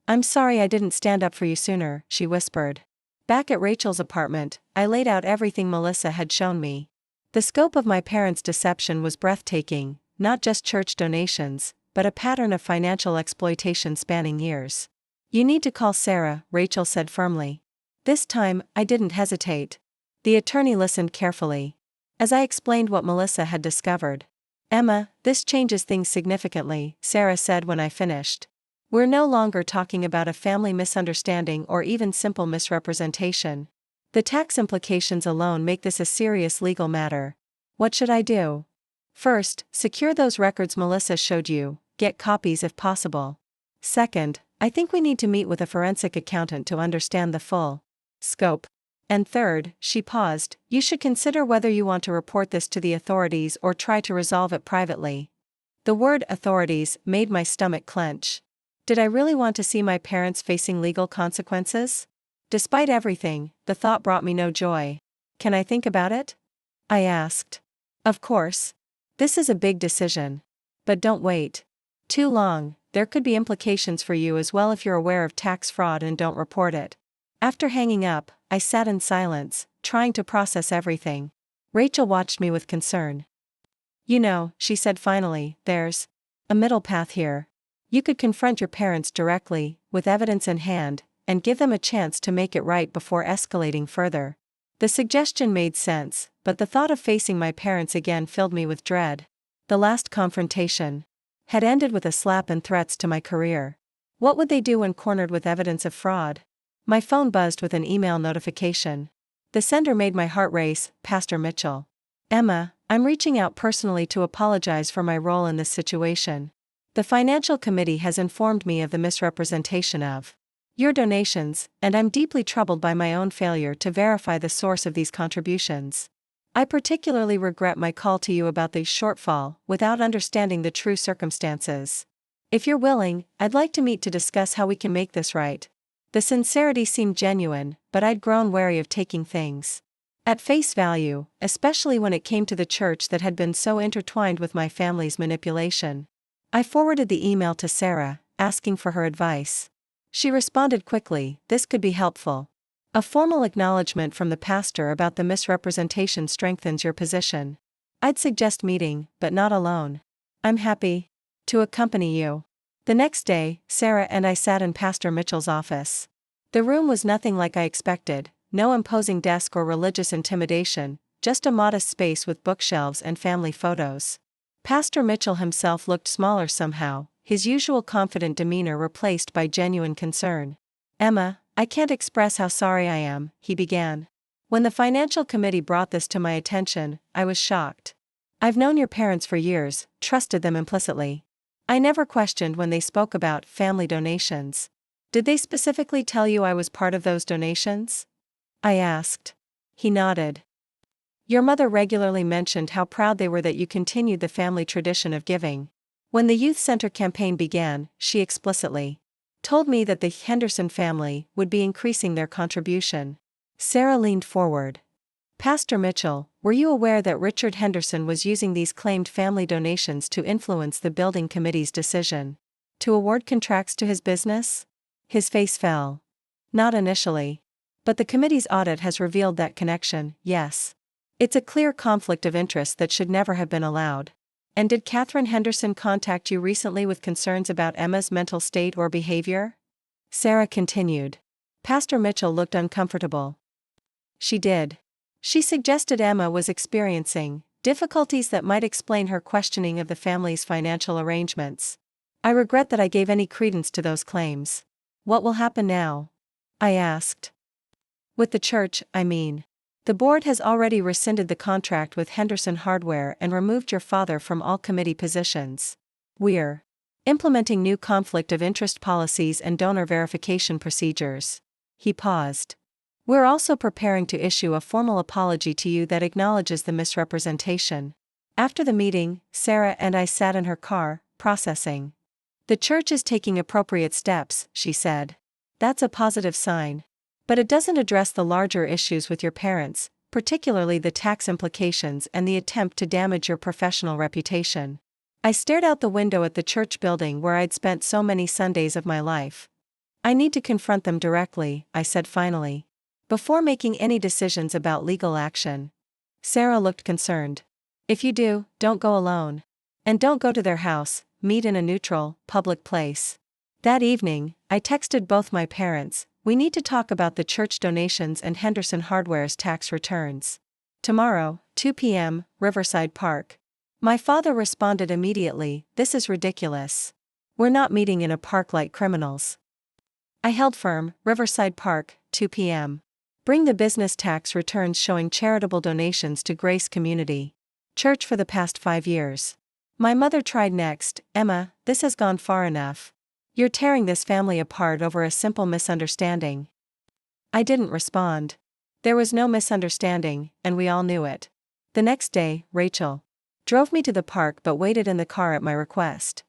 I'm sorry I didn't stand up for you sooner, she whispered. Back at Rachel's apartment, I laid out everything Melissa had shown me. The scope of my parents' deception was breathtaking, not just church donations, but a pattern of financial exploitation spanning years. You need to call Sarah, Rachel said firmly. This time, I didn't hesitate. The attorney listened carefully. As I explained what Melissa had discovered. Emma, this changes things significantly, Sarah said when I finished. We're no longer talking about a family misunderstanding or even simple misrepresentation. The tax implications alone make this a serious legal matter. What should I do? First, secure those records Melissa showed you, get copies if possible. Second, I think we need to meet with a forensic accountant to understand the full scope. And third, she paused, you should consider whether you want to report this to the authorities or try to resolve it privately. The word authorities made my stomach clench. Did I really want to see my parents facing legal consequences? Despite everything, the thought brought me no joy. Can I think about it? I asked. Of course. This is a big decision. But don't wait too long, there could be implications for you as well if you're aware of tax fraud and don't report it. After hanging up, I sat in silence, trying to process everything. Rachel watched me with concern. You know, she said finally, there's a middle path here. You could confront your parents directly, with evidence in hand, and give them a chance to make it right before escalating further. The suggestion made sense, but the thought of facing my parents again filled me with dread. The last confrontation had ended with a slap and threats to my career. What would they do when cornered with evidence of fraud? My phone buzzed with an email notification. The sender made my heart race, Pastor Mitchell. Emma, I'm reaching out personally to apologize for my role in this situation. The financial committee has informed me of the misrepresentation of your donations, and I'm deeply troubled by my own failure to verify the source of these contributions. I particularly regret my call to you about the shortfall without understanding the true circumstances. If you're willing, I'd like to meet to discuss how we can make this right. The sincerity seemed genuine, but I'd grown wary of taking things at face value, especially when it came to the church that had been so intertwined with my family's manipulation. I forwarded the email to Sarah, asking for her advice. She responded quickly, this could be helpful. A formal acknowledgement from the pastor about the misrepresentation strengthens your position. I'd suggest meeting, but not alone. I'm happy to accompany you. The next day, Sarah and I sat in Pastor Mitchell's office. The room was nothing like I expected, no imposing desk or religious intimidation, just a modest space with bookshelves and family photos. Pastor Mitchell himself looked smaller somehow, his usual confident demeanor replaced by genuine concern. Emma, I can't express how sorry I am, he began. When the financial committee brought this to my attention, I was shocked. I've known your parents for years, trusted them implicitly. I never questioned when they spoke about family donations. Did they specifically tell you I was part of those donations? I asked. He nodded. Your mother regularly mentioned how proud they were that you continued the family tradition of giving. When the youth center campaign began, she explicitly told me that the Henderson family would be increasing their contribution. Sarah leaned forward. Pastor Mitchell, were you aware that Richard Henderson was using these claimed family donations to influence the building committee's decision to award contracts to his business? His face fell. Not initially. But the committee's audit has revealed that connection, yes. It's a clear conflict of interest that should never have been allowed. And did Catherine Henderson contact you recently with concerns about Emma's mental state or behavior? Sarah continued. Pastor Mitchell looked uncomfortable. She did. She suggested Emma was experiencing difficulties that might explain her questioning of the family's financial arrangements. I regret that I gave any credence to those claims. What will happen now? I asked. With the church, I mean. The board has already rescinded the contract with Henderson Hardware and removed your father from all committee positions. We're implementing new conflict of interest policies and donor verification procedures. He paused. We're also preparing to issue a formal apology to you that acknowledges the misrepresentation. After the meeting, Sarah and I sat in her car, processing. The church is taking appropriate steps, she said. That's a positive sign. But it doesn't address the larger issues with your parents, particularly the tax implications and the attempt to damage your professional reputation. I stared out the window at the church building where I'd spent so many Sundays of my life. I need to confront them directly, I said finally. Before making any decisions about legal action. Sarah looked concerned. If you do, don't go alone. And don't go to their house, meet in a neutral, public place. That evening, I texted both my parents, we need to talk about the church donations and Henderson Hardware's tax returns. Tomorrow, 2 p.m., Riverside Park. My father responded immediately, this is ridiculous. We're not meeting in a park like criminals. I held firm, Riverside Park, 2 p.m. Bring the business tax returns showing charitable donations to Grace Community Church for the past 5 years. My mother tried next, Emma, this has gone far enough. You're tearing this family apart over a simple misunderstanding. I didn't respond. There was no misunderstanding, and we all knew it. The next day, Rachel drove me to the park but waited in the car at my request.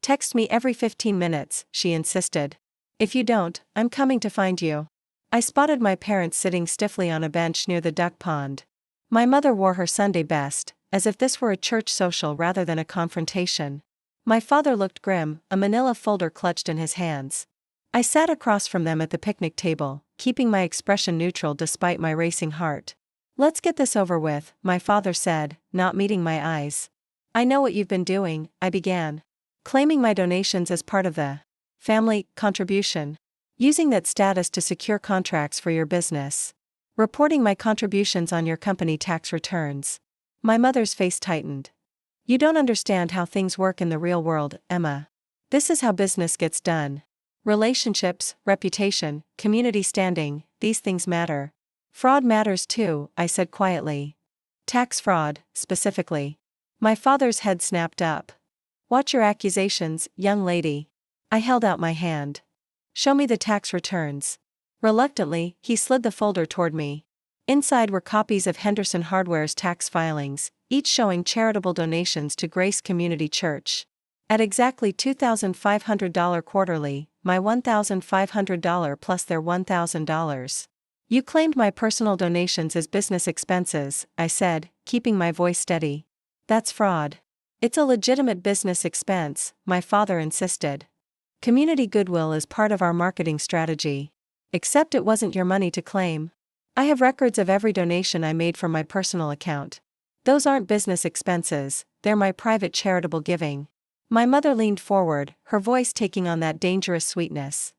Text me every 15 minutes, she insisted. If you don't, I'm coming to find you. I spotted my parents sitting stiffly on a bench near the duck pond. My mother wore her Sunday best, as if this were a church social rather than a confrontation. My father looked grim, a manila folder clutched in his hands. I sat across from them at the picnic table, keeping my expression neutral despite my racing heart. Let's get this over with, my father said, not meeting my eyes. I know what you've been doing, I began. Claiming my donations as part of the family contribution. Using that status to secure contracts for your business. Reporting my contributions on your company tax returns. My mother's face tightened. You don't understand how things work in the real world, Emma. This is how business gets done. Relationships, reputation, community standing, these things matter. Fraud matters too, I said quietly. Tax fraud, specifically. My father's head snapped up. Watch your accusations, young lady. I held out my hand. Show me the tax returns. Reluctantly, he slid the folder toward me. Inside were copies of Henderson Hardware's tax filings, each showing charitable donations to Grace Community Church. At exactly $2,500 quarterly, my $1,500 plus their $1,000. You claimed my personal donations as business expenses, I said, keeping my voice steady. That's fraud. It's a legitimate business expense, my father insisted. Community goodwill is part of our marketing strategy. Except it wasn't your money to claim. I have records of every donation I made from my personal account. Those aren't business expenses, they're my private charitable giving. My mother leaned forward, her voice taking on that dangerous sweetness.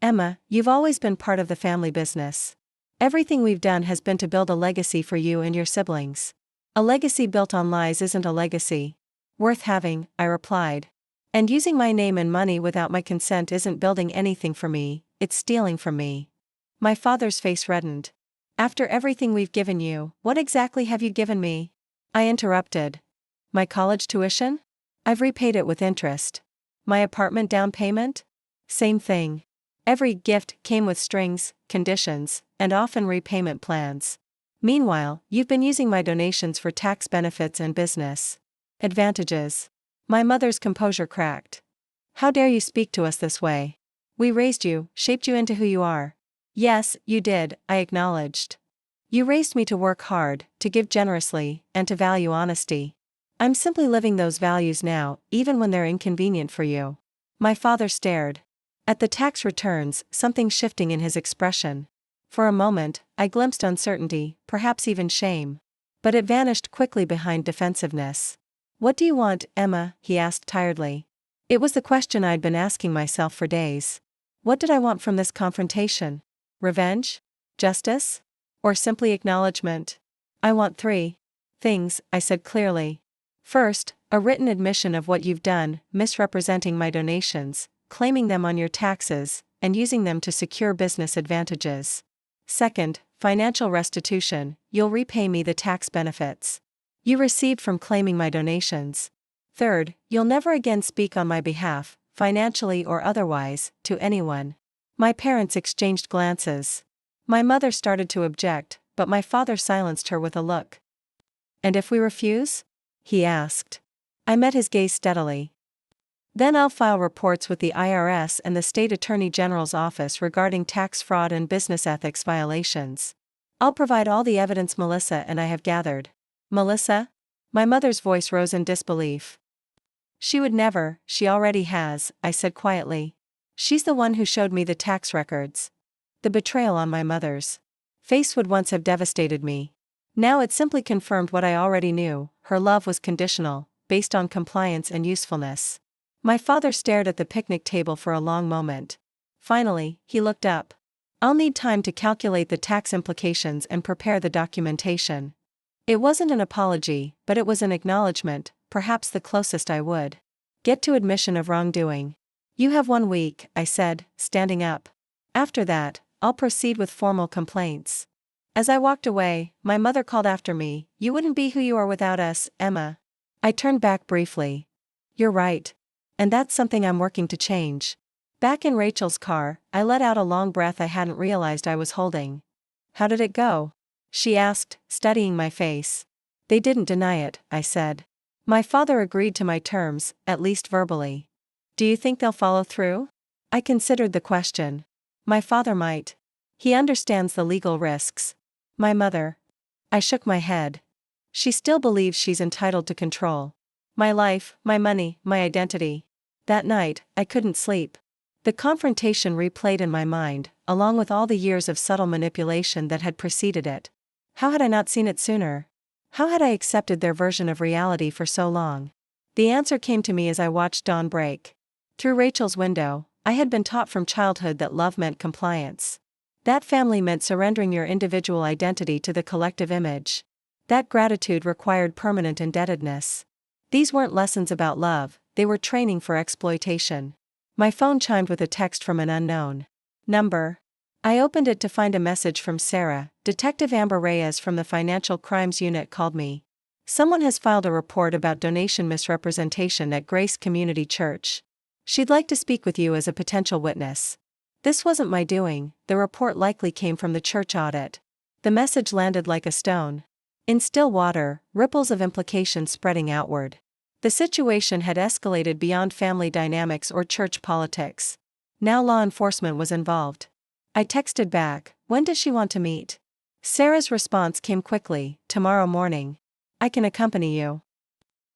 Emma, you've always been part of the family business. Everything we've done has been to build a legacy for you and your siblings. A legacy built on lies isn't a legacy worth having, I replied. And using my name and money without my consent isn't building anything for me, it's stealing from me. My father's face reddened. After everything we've given you, what exactly have you given me? I interrupted. My college tuition? I've repaid it with interest. My apartment down payment? Same thing. Every gift came with strings, conditions, and often repayment plans. Meanwhile, you've been using my donations for tax benefits and business advantages. My mother's composure cracked. How dare you speak to us this way? We raised you, shaped you into who you are. Yes, you did, I acknowledged. You raised me to work hard, to give generously, and to value honesty. I'm simply living those values now, even when they're inconvenient for you. My father stared. At the tax returns, something shifting in his expression. For a moment, I glimpsed uncertainty, perhaps even shame. But it vanished quickly behind defensiveness. What do you want, Emma? He asked tiredly. It was the question I'd been asking myself for days. What did I want from this confrontation? Revenge? Justice? Or simply acknowledgement? I want 3 things, I said clearly. First, a written admission of what you've done, misrepresenting my donations, claiming them on your taxes, and using them to secure business advantages. Second, financial restitution, you'll repay me the tax benefits you received from claiming my donations. Third, you'll never again speak on my behalf, financially or otherwise, to anyone. My parents exchanged glances. My mother started to object, but my father silenced her with a look. "And if we refuse?" he asked. I met his gaze steadily. "Then I'll file reports with the IRS and the State Attorney General's office regarding tax fraud and business ethics violations. I'll provide all the evidence Melissa and I have gathered." "Melissa?" My mother's voice rose in disbelief. "She would never, she already has," I said quietly. "She's the one who showed me the tax records." The betrayal on my mother's face would once have devastated me. Now it simply confirmed what I already knew: her love was conditional, based on compliance and usefulness. My father stared at the picnic table for a long moment. Finally, he looked up. "I'll need time to calculate the tax implications and prepare the documentation." It wasn't an apology, but it was an acknowledgement, perhaps the closest I would get to admission of wrongdoing. "You have 1 week," I said, standing up. "After that, I'll proceed with formal complaints." As I walked away, my mother called after me, "You wouldn't be who you are without us, Emma." I turned back briefly. "You're right. And that's something I'm working to change." Back in Rachel's car, I let out a long breath I hadn't realized I was holding. "How did it go?" she asked, studying my face. "They didn't deny it," I said. "My father agreed to my terms, at least verbally." "Do you think they'll follow through?" I considered the question. "My father might. He understands the legal risks." "My mother?" I shook my head. "She still believes she's entitled to control my life, my money, my identity." That night, I couldn't sleep. The confrontation replayed in my mind, along with all the years of subtle manipulation that had preceded it. How had I not seen it sooner? How had I accepted their version of reality for so long? The answer came to me as I watched dawn break. Through Rachel's window, I had been taught from childhood that love meant compliance. That family meant surrendering your individual identity to the collective image. That gratitude required permanent indebtedness. These weren't lessons about love, they were training for exploitation. My phone chimed with a text from an unknown number. I opened it to find a message from Sarah. "Detective Amber Reyes from the Financial Crimes Unit called me. Someone has filed a report about donation misrepresentation at Grace Community Church. She'd like to speak with you as a potential witness." This wasn't my doing, the report likely came from the church audit. The message landed like a stone in still water, ripples of implication spreading outward. The situation had escalated beyond family dynamics or church politics. Now law enforcement was involved. I texted back, "When does she want to meet?" Sarah's response came quickly, "Tomorrow morning. I can accompany you."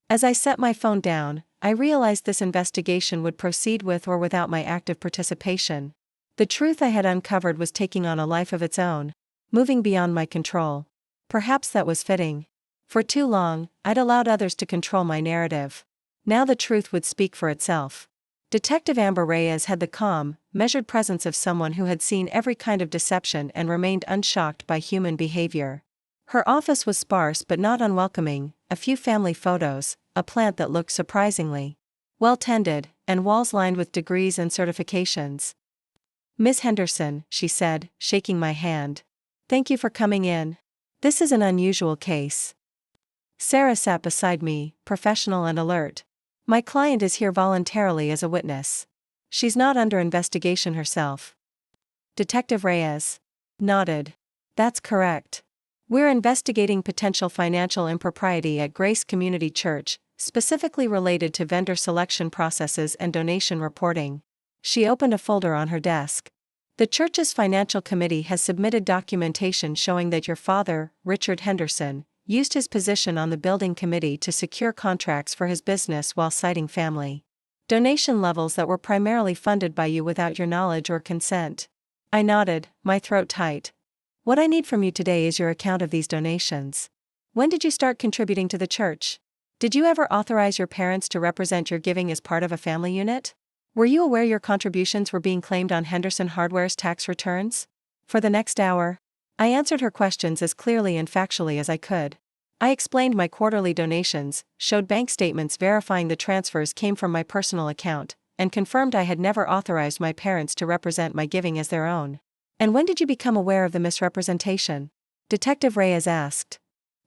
As I set my phone down, I realized this investigation would proceed with or without my active participation. The truth I had uncovered was taking on a life of its own, moving beyond my control. Perhaps that was fitting. For too long, I'd allowed others to control my narrative. Now the truth would speak for itself. Detective Amber Reyes had the calm, measured presence of someone who had seen every kind of deception and remained unshocked by human behavior. Her office was sparse but not unwelcoming, a few family photos, a plant that looked surprisingly well tended, and walls lined with degrees and certifications. "Miss Henderson," she said, shaking my hand. "Thank you for coming in. This is an unusual case." Sarah sat beside me, professional and alert. "My client is here voluntarily as a witness. She's not under investigation herself." Detective Reyes nodded. "That's correct. We're investigating potential financial impropriety at Grace Community Church, specifically related to vendor selection processes and donation reporting." She opened a folder on her desk. "The church's financial committee has submitted documentation showing that your father, Richard Henderson, used his position on the building committee to secure contracts for his business while citing family donation levels that were primarily funded by you without your knowledge or consent." I nodded, my throat tight. "What I need from you today is your account of these donations. When did you start contributing to the church? Did you ever authorize your parents to represent your giving as part of a family unit? Were you aware your contributions were being claimed on Henderson Hardware's tax returns?" For the next hour, I answered her questions as clearly and factually as I could. I explained my quarterly donations, showed bank statements verifying the transfers came from my personal account, and confirmed I had never authorized my parents to represent my giving as their own. "And when did you become aware of the misrepresentation?" Detective Reyes asked.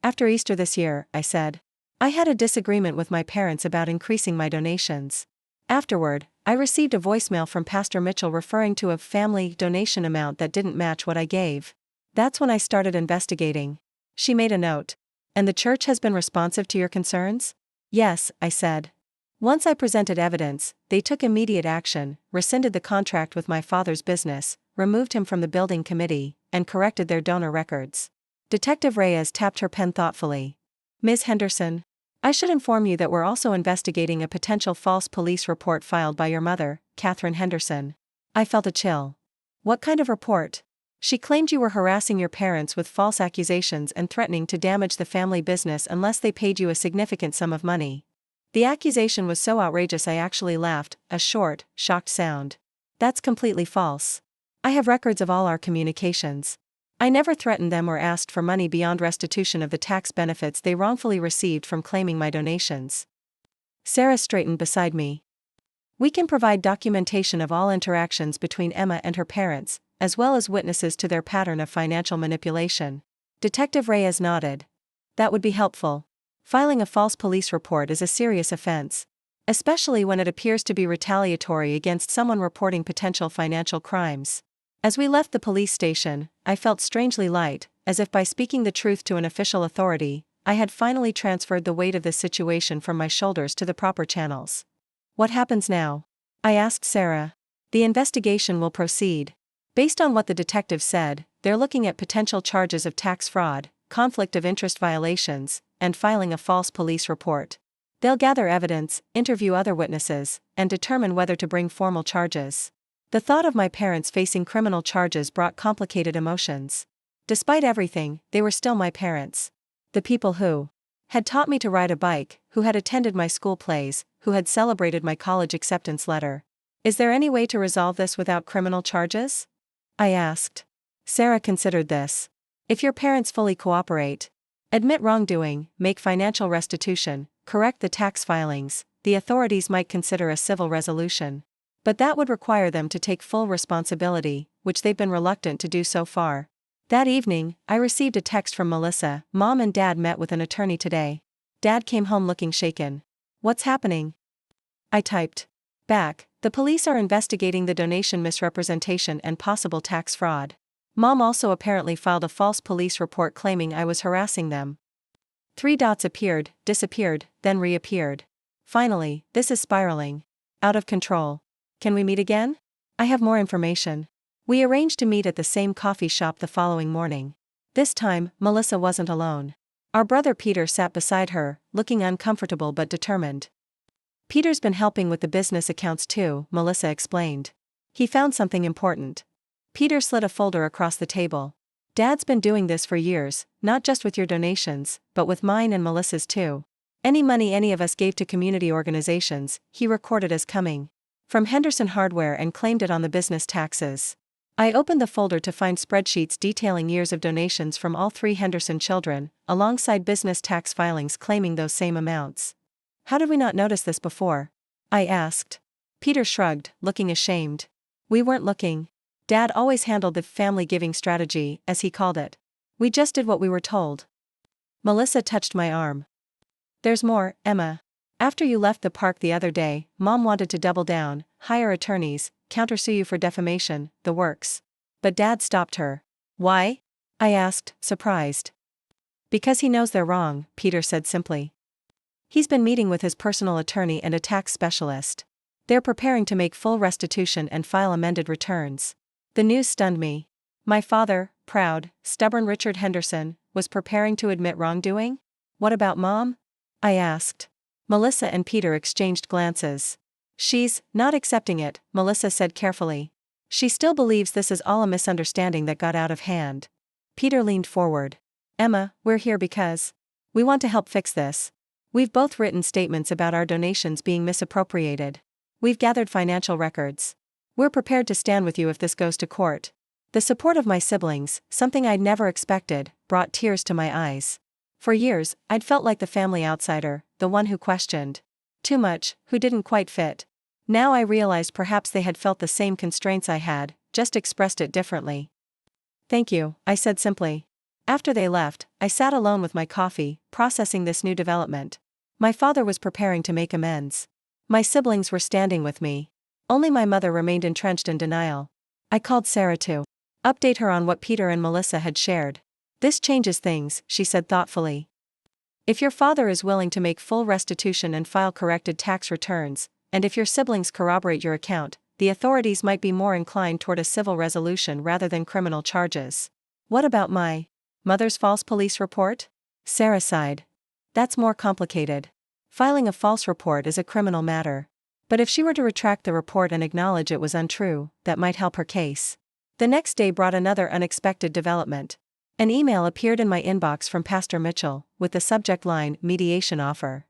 "After Easter this year," I said. "I had a disagreement with my parents about increasing my donations. Afterward, I received a voicemail from Pastor Mitchell referring to a family donation amount that didn't match what I gave. That's when I started investigating. She made a note. And the church has been responsive to your concerns? Yes, I said. Once I presented evidence, they took immediate action, rescinded the contract with my father's business, removed him from the building committee, and corrected their donor records. Detective Reyes tapped her pen thoughtfully. Ms. Henderson, I should inform you that we're also investigating a potential false police report filed by your mother, Catherine Henderson. I felt a chill. What kind of report? She claimed you were harassing your parents with false accusations and threatening to damage the family business unless they paid you a significant sum of money. The accusation was so outrageous I actually laughed, a short, shocked sound. That's completely false. I have records of all our communications. I never threatened them or asked for money beyond restitution of the tax benefits they wrongfully received from claiming my donations. Sarah straightened beside me. We can provide documentation of all interactions between Emma and her parents, as well as witnesses to their pattern of financial manipulation. Detective Reyes nodded. That would be helpful. Filing a false police report is a serious offense, especially when it appears to be retaliatory against someone reporting potential financial crimes. As we left the police station, I felt strangely light, as if by speaking the truth to an official authority, I had finally transferred the weight of this situation from my shoulders to the proper channels. What happens now? I asked Sarah. The investigation will proceed. Based on what the detective said, they're looking at potential charges of tax fraud, conflict of interest violations, and filing a false police report. They'll gather evidence, interview other witnesses, and determine whether to bring formal charges. The thought of my parents facing criminal charges brought complicated emotions. Despite everything, they were still my parents. The people who had taught me to ride a bike, who had attended my school plays, who had celebrated my college acceptance letter. Is there any way to resolve this without criminal charges? I asked. Sarah considered this. If your parents fully cooperate, admit wrongdoing, make financial restitution, correct the tax filings, the authorities might consider a civil resolution. But that would require them to take full responsibility, which they've been reluctant to do so far. That evening, I received a text from Melissa. Mom and Dad met with an attorney today. Dad came home looking shaken. What's happening? I typed back. The police are investigating the donation misrepresentation and possible tax fraud. Mom also apparently filed a false police report claiming I was harassing them. 3 dots appeared, disappeared, then reappeared. Finally, this is spiraling. Out of control. Can we meet again? I have more information. We arranged to meet at the same coffee shop the following morning. This time, Melissa wasn't alone. Our brother Peter sat beside her, looking uncomfortable but determined. Peter's been helping with the business accounts too, Melissa explained. He found something important. Peter slid a folder across the table. Dad's been doing this for years, not just with your donations, but with mine and Melissa's too. Any money any of us gave to community organizations, he recorded as coming from Henderson Hardware and claimed it on the business taxes. I opened the folder to find spreadsheets detailing years of donations from all 3 Henderson children, alongside business tax filings claiming those same amounts. How did we not notice this before? I asked. Peter shrugged, looking ashamed. We weren't looking. Dad always handled the family giving strategy, as he called it. We just did what we were told. Melissa touched my arm. There's more, Emma. After you left the park the other day, Mom wanted to double down, hire attorneys, countersue you for defamation, the works. But Dad stopped her. Why? I asked, surprised. Because he knows they're wrong, Peter said simply. He's been meeting with his personal attorney and a tax specialist. They're preparing to make full restitution and file amended returns. The news stunned me. My father, proud, stubborn Richard Henderson, was preparing to admit wrongdoing? What about Mom? I asked. Melissa and Peter exchanged glances. She's not accepting it, Melissa said carefully. She still believes this is all a misunderstanding that got out of hand. Peter leaned forward. Emma, we're here because we want to help fix this. We've both written statements about our donations being misappropriated. We've gathered financial records. We're prepared to stand with you if this goes to court. The support of my siblings, something I'd never expected, brought tears to my eyes. For years, I'd felt like the family outsider, the one who questioned too much, who didn't quite fit. Now I realized perhaps they had felt the same constraints I had, just expressed it differently. Thank you, I said simply. After they left, I sat alone with my coffee, processing this new development. My father was preparing to make amends. My siblings were standing with me. Only my mother remained entrenched in denial. I called Sarah to update her on what Peter and Melissa had shared. "This changes things," she said thoughtfully. "If your father is willing to make full restitution and file corrected tax returns, and if your siblings corroborate your account, the authorities might be more inclined toward a civil resolution rather than criminal charges." "What about my mother's false police report?" Sarah sighed. "That's more complicated. Filing a false report is a criminal matter. But if she were to retract the report and acknowledge it was untrue, that might help her case." The next day brought another unexpected development. An email appeared in my inbox from Pastor Mitchell, with the subject line, "Mediation Offer."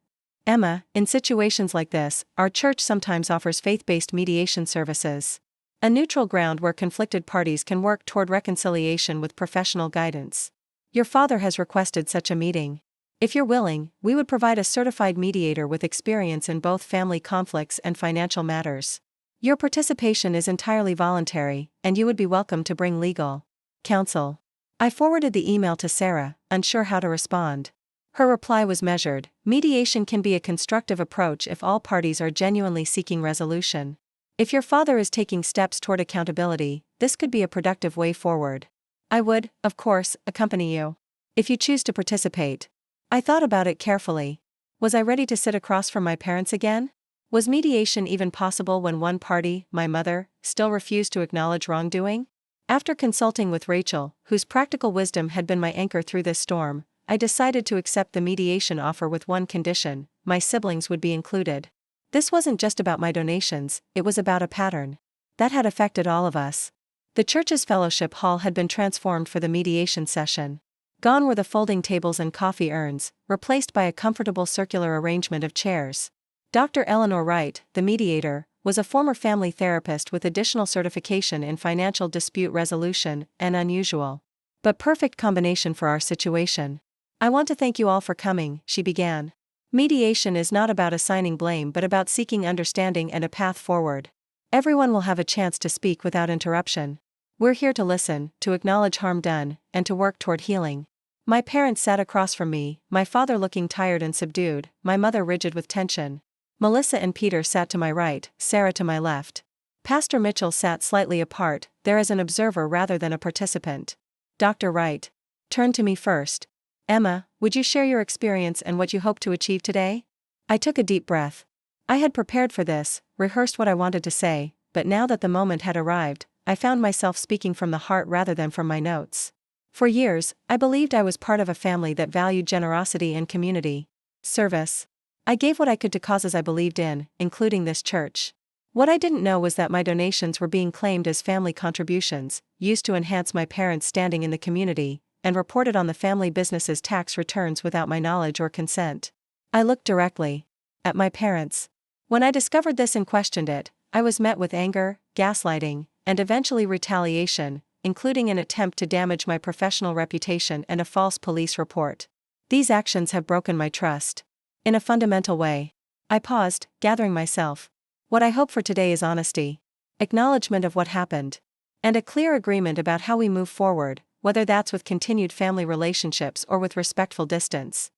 "Emma, in situations like this, our church sometimes offers faith-based mediation services. A neutral ground where conflicted parties can work toward reconciliation with professional guidance. Your father has requested such a meeting. If you're willing, we would provide a certified mediator with experience in both family conflicts and financial matters. Your participation is entirely voluntary, and you would be welcome to bring legal counsel." I forwarded the email to Sarah, unsure how to respond. Her reply was measured. "Mediation can be a constructive approach if all parties are genuinely seeking resolution. If your father is taking steps toward accountability, this could be a productive way forward. I would, of course, accompany you, if you choose to participate." I thought about it carefully. Was I ready to sit across from my parents again? Was mediation even possible when one party, my mother, still refused to acknowledge wrongdoing? After consulting with Rachel, whose practical wisdom had been my anchor through this storm, I decided to accept the mediation offer with one condition: my siblings would be included. This wasn't just about my donations, it was about a pattern that had affected all of us. The church's fellowship hall had been transformed for the mediation session. Gone were the folding tables and coffee urns, replaced by a comfortable circular arrangement of chairs. Dr. Eleanor Wright, the mediator, was a former family therapist with additional certification in financial dispute resolution, an unusual but perfect combination for our situation. "I want to thank you all for coming," she began. "Mediation is not about assigning blame but about seeking understanding and a path forward. Everyone will have a chance to speak without interruption. We're here to listen, to acknowledge harm done, and to work toward healing." My parents sat across from me, my father looking tired and subdued, my mother rigid with tension. Melissa and Peter sat to my right, Sarah to my left. Pastor Mitchell sat slightly apart, there as an observer rather than a participant. Dr. Wright turned to me first. "Emma, would you share your experience and what you hope to achieve today?" I took a deep breath. I had prepared for this, rehearsed what I wanted to say, but now that the moment had arrived, I found myself speaking from the heart rather than from my notes. For years, I believed I was part of a family that valued generosity and community service. I gave what I could to causes I believed in, including this church. What I didn't know was that my donations were being claimed as family contributions, used to enhance my parents' standing in the community, and reported on the family business's tax returns without my knowledge or consent. I looked directly at my parents. When I discovered this and questioned it, I was met with anger, gaslighting, and eventually retaliation, including an attempt to damage my professional reputation and a false police report. These actions have broken my trust in a fundamental way. I paused, gathering myself. What I hope for today is honesty, acknowledgement of what happened, and a clear agreement about how we move forward, whether that's with continued family relationships or with respectful distance.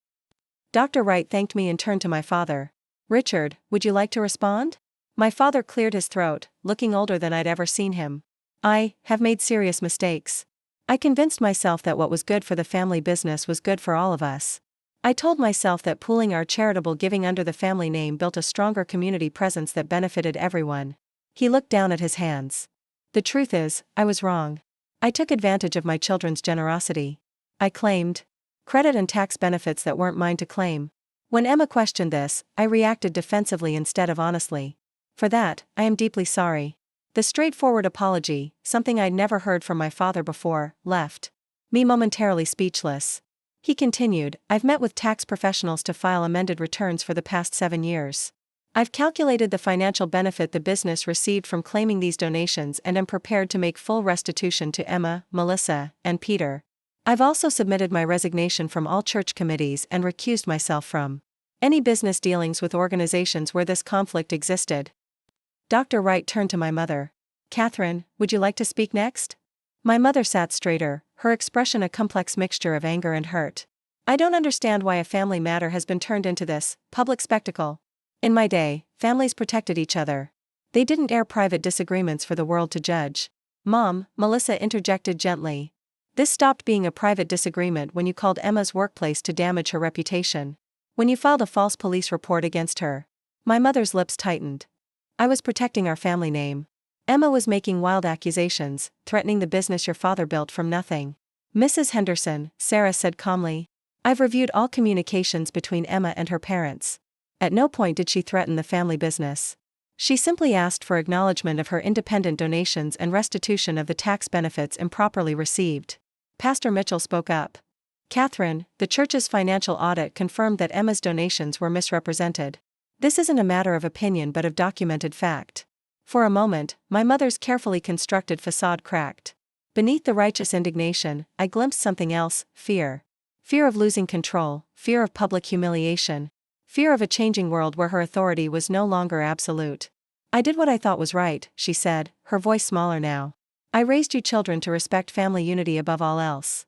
Dr. Wright thanked me and turned to my father. "Richard, would you like to respond?" My father cleared his throat, looking older than I'd ever seen him. "I have made serious mistakes. I convinced myself that what was good for the family business was good for all of us. I told myself that pooling our charitable giving under the family name built a stronger community presence that benefited everyone." He looked down at his hands. "The truth is, I was wrong. I took advantage of my children's generosity. I claimed credit and tax benefits that weren't mine to claim." When Emma questioned this, I reacted defensively instead of honestly. "For that, I am deeply sorry." The straightforward apology, something I'd never heard from my father before, left me momentarily speechless. He continued, "I've met with tax professionals to file amended returns for the past 7 years. I've calculated the financial benefit the business received from claiming these donations and am prepared to make full restitution to Emma, Melissa, and Peter. I've also submitted my resignation from all church committees and recused myself from any business dealings with organizations where this conflict existed." Dr. Wright turned to my mother. "Catherine, would you like to speak next?" My mother sat straighter, her expression a complex mixture of anger and hurt. "I don't understand why a family matter has been turned into this public spectacle. In my day, families protected each other. They didn't air private disagreements for the world to judge. Mom, Melissa interjected gently. This stopped being a private disagreement when you called Emma's workplace to damage her reputation. When you filed a false police report against her. My mother's lips tightened. I was protecting our family name. Emma was making wild accusations, threatening the business your father built from nothing. Mrs. Henderson, Sarah said calmly. I've reviewed all communications between Emma and her parents. At no point did she threaten the family business. She simply asked for acknowledgement of her independent donations and restitution of the tax benefits improperly received. Pastor Mitchell spoke up. Catherine, the church's financial audit confirmed that Emma's donations were misrepresented. This isn't a matter of opinion but of documented fact. For a moment, my mother's carefully constructed facade cracked. Beneath the righteous indignation, I glimpsed something else: fear. Fear of losing control, fear of public humiliation, fear of a changing world where her authority was no longer absolute. I did what I thought was right, she said, her voice smaller now. I raised you children to respect family unity above all else.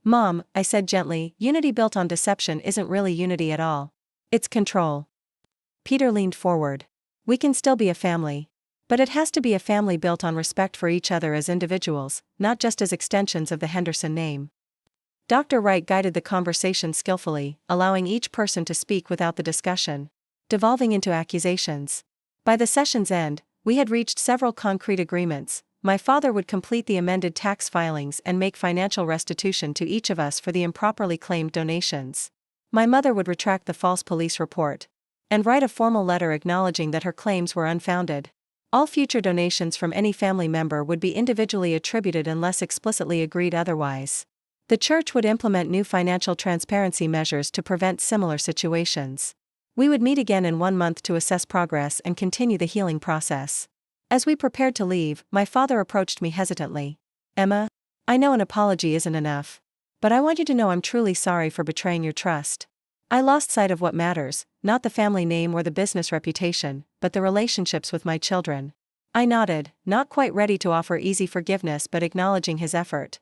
Mom, I said gently, unity built on deception isn't really unity at all. It's control. Peter leaned forward. We can still be a family. But it has to be a family built on respect for each other as individuals, not just as extensions of the Henderson name. Dr. Wright guided the conversation skillfully, allowing each person to speak without the discussion devolving into accusations. By the session's end, we had reached several concrete agreements. My father would complete the amended tax filings and make financial restitution to each of us for the improperly claimed donations. My mother would retract the false police report and write a formal letter acknowledging that her claims were unfounded. All future donations from any family member would be individually attributed unless explicitly agreed otherwise. The church would implement new financial transparency measures to prevent similar situations. We would meet again in 1 month to assess progress and continue the healing process. As we prepared to leave, my father approached me hesitantly. Emma, I know an apology isn't enough. But I want you to know I'm truly sorry for betraying your trust. I lost sight of what matters, not the family name or the business reputation, but the relationships with my children. I nodded, not quite ready to offer easy forgiveness but acknowledging his effort.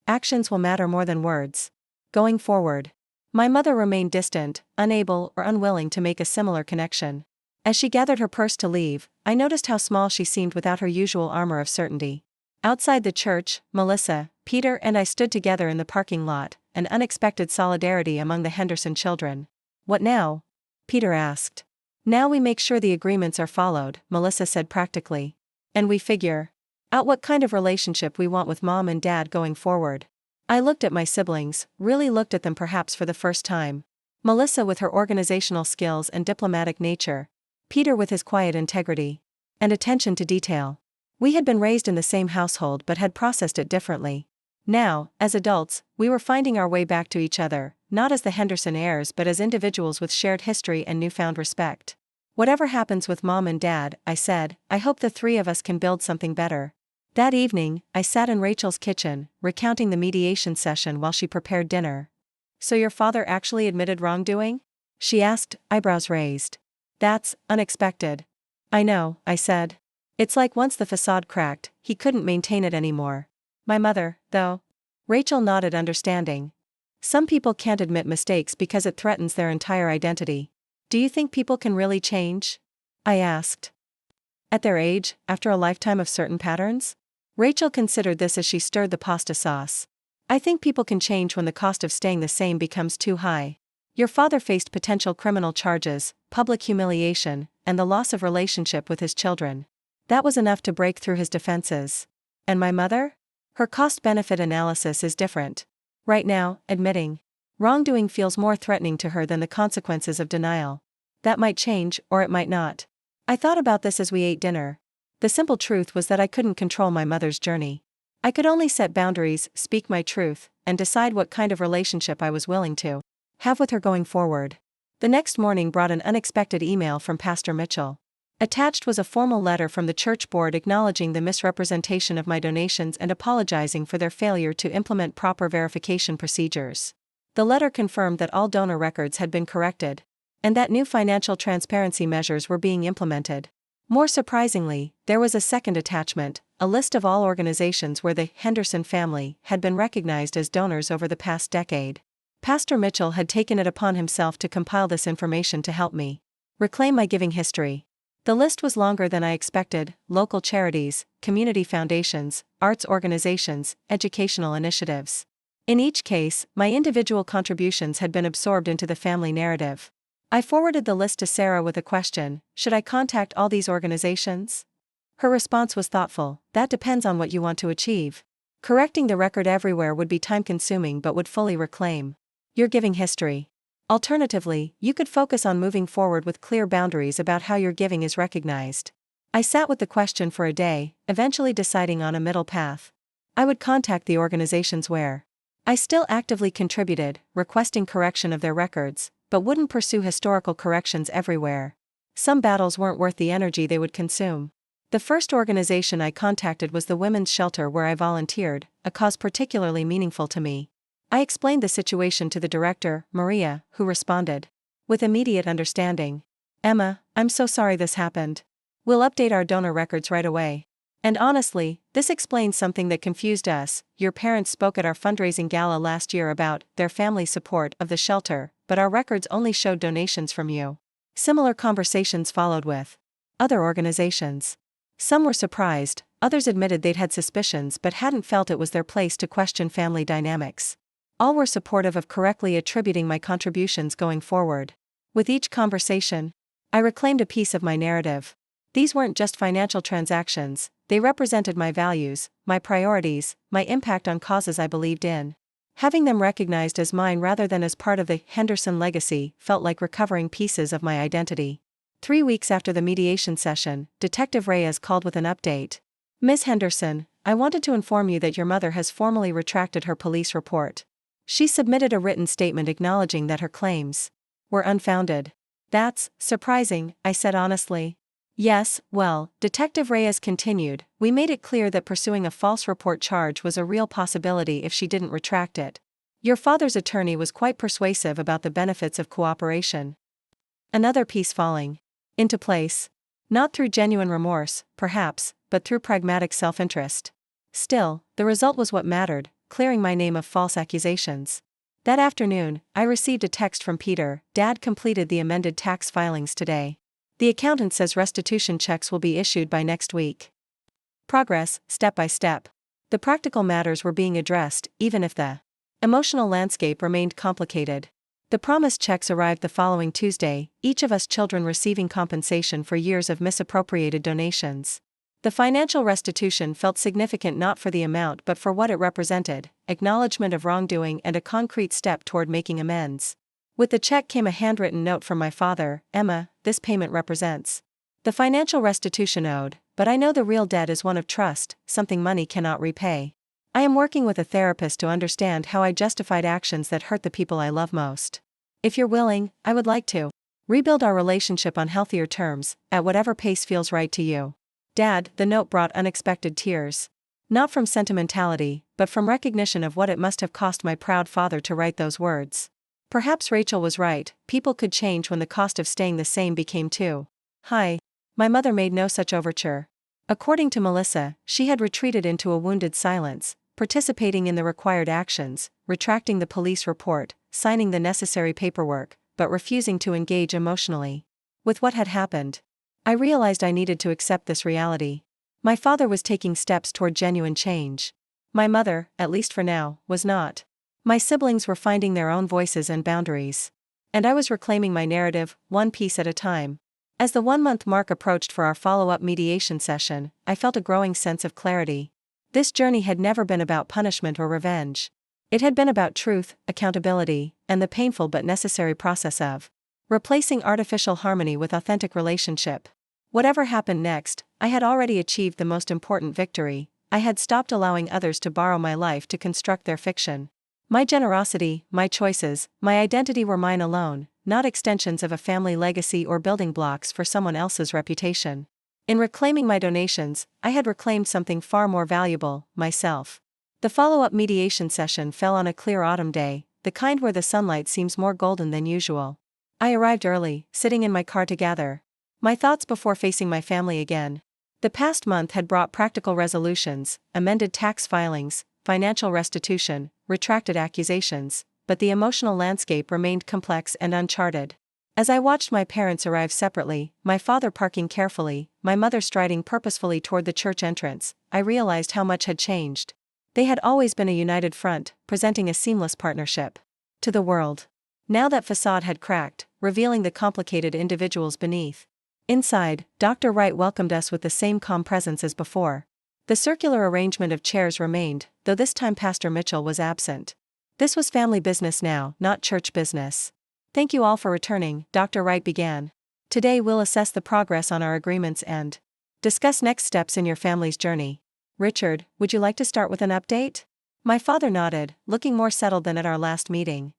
Actions will matter more than words. Going forward. My mother remained distant, unable or unwilling to make a similar connection. As she gathered her purse to leave, I noticed how small she seemed without her usual armor of certainty. Outside the church, Melissa, Peter and I stood together in the parking lot, an unexpected solidarity among the Henderson children. What now? Peter asked. Now we make sure the agreements are followed, Melissa said practically. And we figure out what kind of relationship we want with Mom and Dad going forward. I looked at my siblings, really looked at them perhaps for the first time. Melissa with her organizational skills and diplomatic nature. Peter with his quiet integrity and attention to detail. We had been raised in the same household but had processed it differently. Now, as adults, we were finding our way back to each other, not as the Henderson heirs but as individuals with shared history and newfound respect. Whatever happens with Mom and Dad, I said, I hope the three of us can build something better. That evening, I sat in Rachel's kitchen, recounting the mediation session while she prepared dinner. So your father actually admitted wrongdoing? She asked, eyebrows raised. That's unexpected. I know, I said. It's like once the facade cracked, he couldn't maintain it anymore. My mother, though. Rachel nodded understanding. Some people can't admit mistakes because it threatens their entire identity. Do you think people can really change? I asked. At their age, after a lifetime of certain patterns? Rachel considered this as she stirred the pasta sauce. I think people can change when the cost of staying the same becomes too high. Your father faced potential criminal charges, public humiliation, and the loss of relationship with his children. That was enough to break through his defenses. And my mother? Her cost-benefit analysis is different. Right now, admitting wrongdoing feels more threatening to her than the consequences of denial. That might change, or it might not. I thought about this as we ate dinner. The simple truth was that I couldn't control my mother's journey. I could only set boundaries, speak my truth, and decide what kind of relationship I was willing to have with her going forward. The next morning brought an unexpected email from Pastor Mitchell. Attached was a formal letter from the church board acknowledging the misrepresentation of my donations and apologizing for their failure to implement proper verification procedures. The letter confirmed that all donor records had been corrected, and that new financial transparency measures were being implemented. More surprisingly, there was a second attachment, a list of all organizations where the Henderson family had been recognized as donors over the past decade. Pastor Mitchell had taken it upon himself to compile this information to help me reclaim my giving history. The list was longer than I expected: local charities, community foundations, arts organizations, educational initiatives. In each case, my individual contributions had been absorbed into the family narrative. I forwarded the list to Sarah with a question: should I contact all these organizations? Her response was thoughtful: that depends on what you want to achieve. Correcting the record everywhere would be time-consuming but would fully reclaim your giving history. Alternatively, you could focus on moving forward with clear boundaries about how your giving is recognized. I sat with the question for a day, eventually deciding on a middle path. I would contact the organizations where I still actively contributed, requesting correction of their records, but wouldn't pursue historical corrections everywhere. Some battles weren't worth the energy they would consume. The first organization I contacted was the women's shelter where I volunteered, a cause particularly meaningful to me. I explained the situation to the director, Maria, who responded with immediate understanding. "Emma, I'm so sorry this happened. We'll update our donor records right away. And honestly, this explains something that confused us. Your parents spoke at our fundraising gala last year about their family support of the shelter, but our records only showed donations from you." Similar conversations followed with other organizations. Some were surprised, others admitted they'd had suspicions but hadn't felt it was their place to question family dynamics. All were supportive of correctly attributing my contributions going forward. With each conversation, I reclaimed a piece of my narrative. These weren't just financial transactions, they represented my values, my priorities, my impact on causes I believed in. Having them recognized as mine rather than as part of the Henderson legacy felt like recovering pieces of my identity. 3 weeks after the mediation session, Detective Reyes called with an update. "Ms. Henderson, I wanted to inform you that your mother has formally retracted her police report. She submitted a written statement acknowledging that her claims were unfounded." "That's surprising," I said honestly. "Yes, well," Detective Reyes continued, "we made it clear that pursuing a false report charge was a real possibility if she didn't retract it. Your father's attorney was quite persuasive about the benefits of cooperation." Another piece falling into place. Not through genuine remorse, perhaps, but through pragmatic self-interest. Still, the result was what mattered: clearing my name of false accusations. That afternoon, I received a text from Peter: "Dad completed the amended tax filings today. The accountant says restitution checks will be issued by next week." Progress, step by step. The practical matters were being addressed, even if the emotional landscape remained complicated. The promised checks arrived the following Tuesday, each of us children receiving compensation for years of misappropriated donations. The financial restitution felt significant not for the amount but for what it represented: acknowledgement of wrongdoing and a concrete step toward making amends. With the check came a handwritten note from my father: "Emma, this payment represents the financial restitution owed, but I know the real debt is one of trust, something money cannot repay. I am working with a therapist to understand how I justified actions that hurt the people I love most. If you're willing, I would like to rebuild our relationship on healthier terms, at whatever pace feels right to you." Dad, the note brought unexpected tears. Not from sentimentality, but from recognition of what it must have cost my proud father to write those words. Perhaps Rachel was right: people could change when the cost of staying the same became too high. My mother made no such overture. According to Melissa, she had retreated into a wounded silence, participating in the required actions, retracting the police report, signing the necessary paperwork, but refusing to engage emotionally with what had happened. I realized I needed to accept this reality. My father was taking steps toward genuine change. My mother, at least for now, was not. My siblings were finding their own voices and boundaries. And I was reclaiming my narrative, one piece at a time. As the 1-month mark approached for our follow-up mediation session, I felt a growing sense of clarity. This journey had never been about punishment or revenge. It had been about truth, accountability, and the painful but necessary process of replacing artificial harmony with authentic relationship. Whatever happened next, I had already achieved the most important victory: I had stopped allowing others to borrow my life to construct their fiction. My generosity, my choices, my identity were mine alone, not extensions of a family legacy or building blocks for someone else's reputation. In reclaiming my donations, I had reclaimed something far more valuable: myself. The follow-up mediation session fell on a clear autumn day, the kind where the sunlight seems more golden than usual. I arrived early, sitting in my car to gather my thoughts before facing my family again. The past month had brought practical resolutions: amended tax filings, financial restitution, retracted accusations, but the emotional landscape remained complex and uncharted. As I watched my parents arrive separately, my father parking carefully, my mother striding purposefully toward the church entrance, I realized how much had changed. They had always been a united front, presenting a seamless partnership to the world. Now that facade had cracked, revealing the complicated individuals beneath. Inside, Dr. Wright welcomed us with the same calm presence as before. The circular arrangement of chairs remained, though this time Pastor Mitchell was absent. This was family business now, not church business. Thank you all for returning, Dr. Wright began. Today we'll assess the progress on our agreements and discuss next steps in your family's journey. Richard, would you like to start with an update? My father nodded, looking more settled than at our last meeting.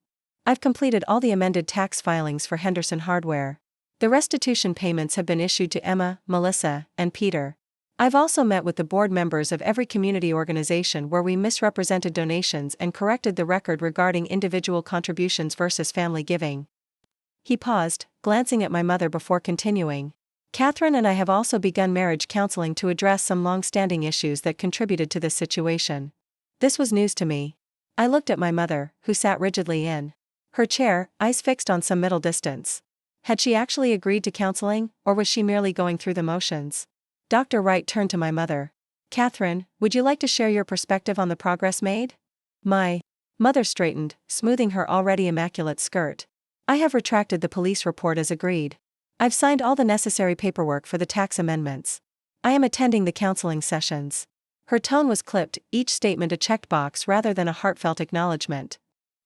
I've completed all the amended tax filings for Henderson Hardware. The restitution payments have been issued to Emma, Melissa, and Peter. I've also met with the board members of every community organization where we misrepresented donations and corrected the record regarding individual contributions versus family giving. He paused, glancing at my mother before continuing. Catherine and I have also begun marriage counseling to address some long-standing issues that contributed to this situation. This was news to me. I looked at my mother, who sat rigidly in her chair, eyes fixed on some middle distance. Had she actually agreed to counseling, or was she merely going through the motions? Dr. Wright turned to my mother. Catherine, would you like to share your perspective on the progress made? My mother straightened, smoothing her already immaculate skirt. I have retracted the police report as agreed. I've signed all the necessary paperwork for the tax amendments. I am attending the counseling sessions. Her tone was clipped, each statement a checked box rather than a heartfelt acknowledgement.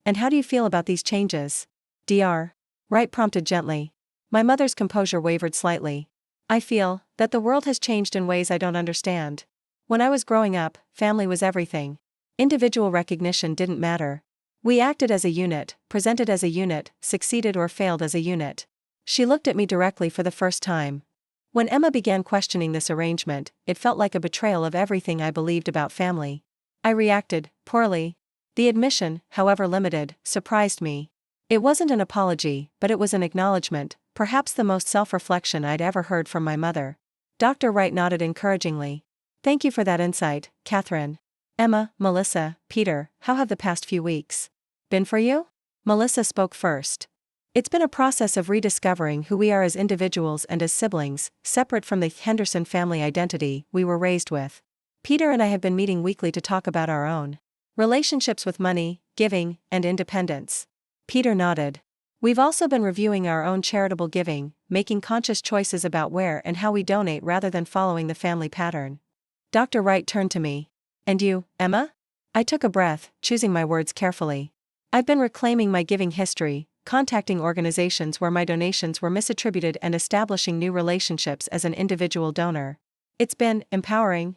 And how do you feel about these changes? Dr. Wright prompted gently. My mother's composure wavered slightly. I feel that the world has changed in ways I don't understand. When I was growing up, family was everything. Individual recognition didn't matter. We acted as a unit, presented as a unit, succeeded or failed as a unit. She looked at me directly for the first time. When Emma began questioning this arrangement, it felt like a betrayal of everything I believed about family. I reacted poorly. The admission, however limited, surprised me. It wasn't an apology, but it was an acknowledgement, perhaps the most self-reflection I'd ever heard from my mother. Dr. Wright nodded encouragingly. Thank you for that insight, Catherine. Emma, Melissa, Peter, how have the past few weeks been for you? Melissa spoke first. It's been a process of rediscovering who we are as individuals and as siblings, separate from the Henderson family identity we were raised with. Peter and I have been meeting weekly to talk about our own relationships with money, giving, and independence. Peter nodded. We've also been reviewing our own charitable giving, making conscious choices about where and how we donate rather than following the family pattern. Dr. Wright turned to me. And you, Emma? I took a breath, choosing my words carefully. I've been reclaiming my giving history, contacting organizations where my donations were misattributed and establishing new relationships as an individual donor. It's been empowering.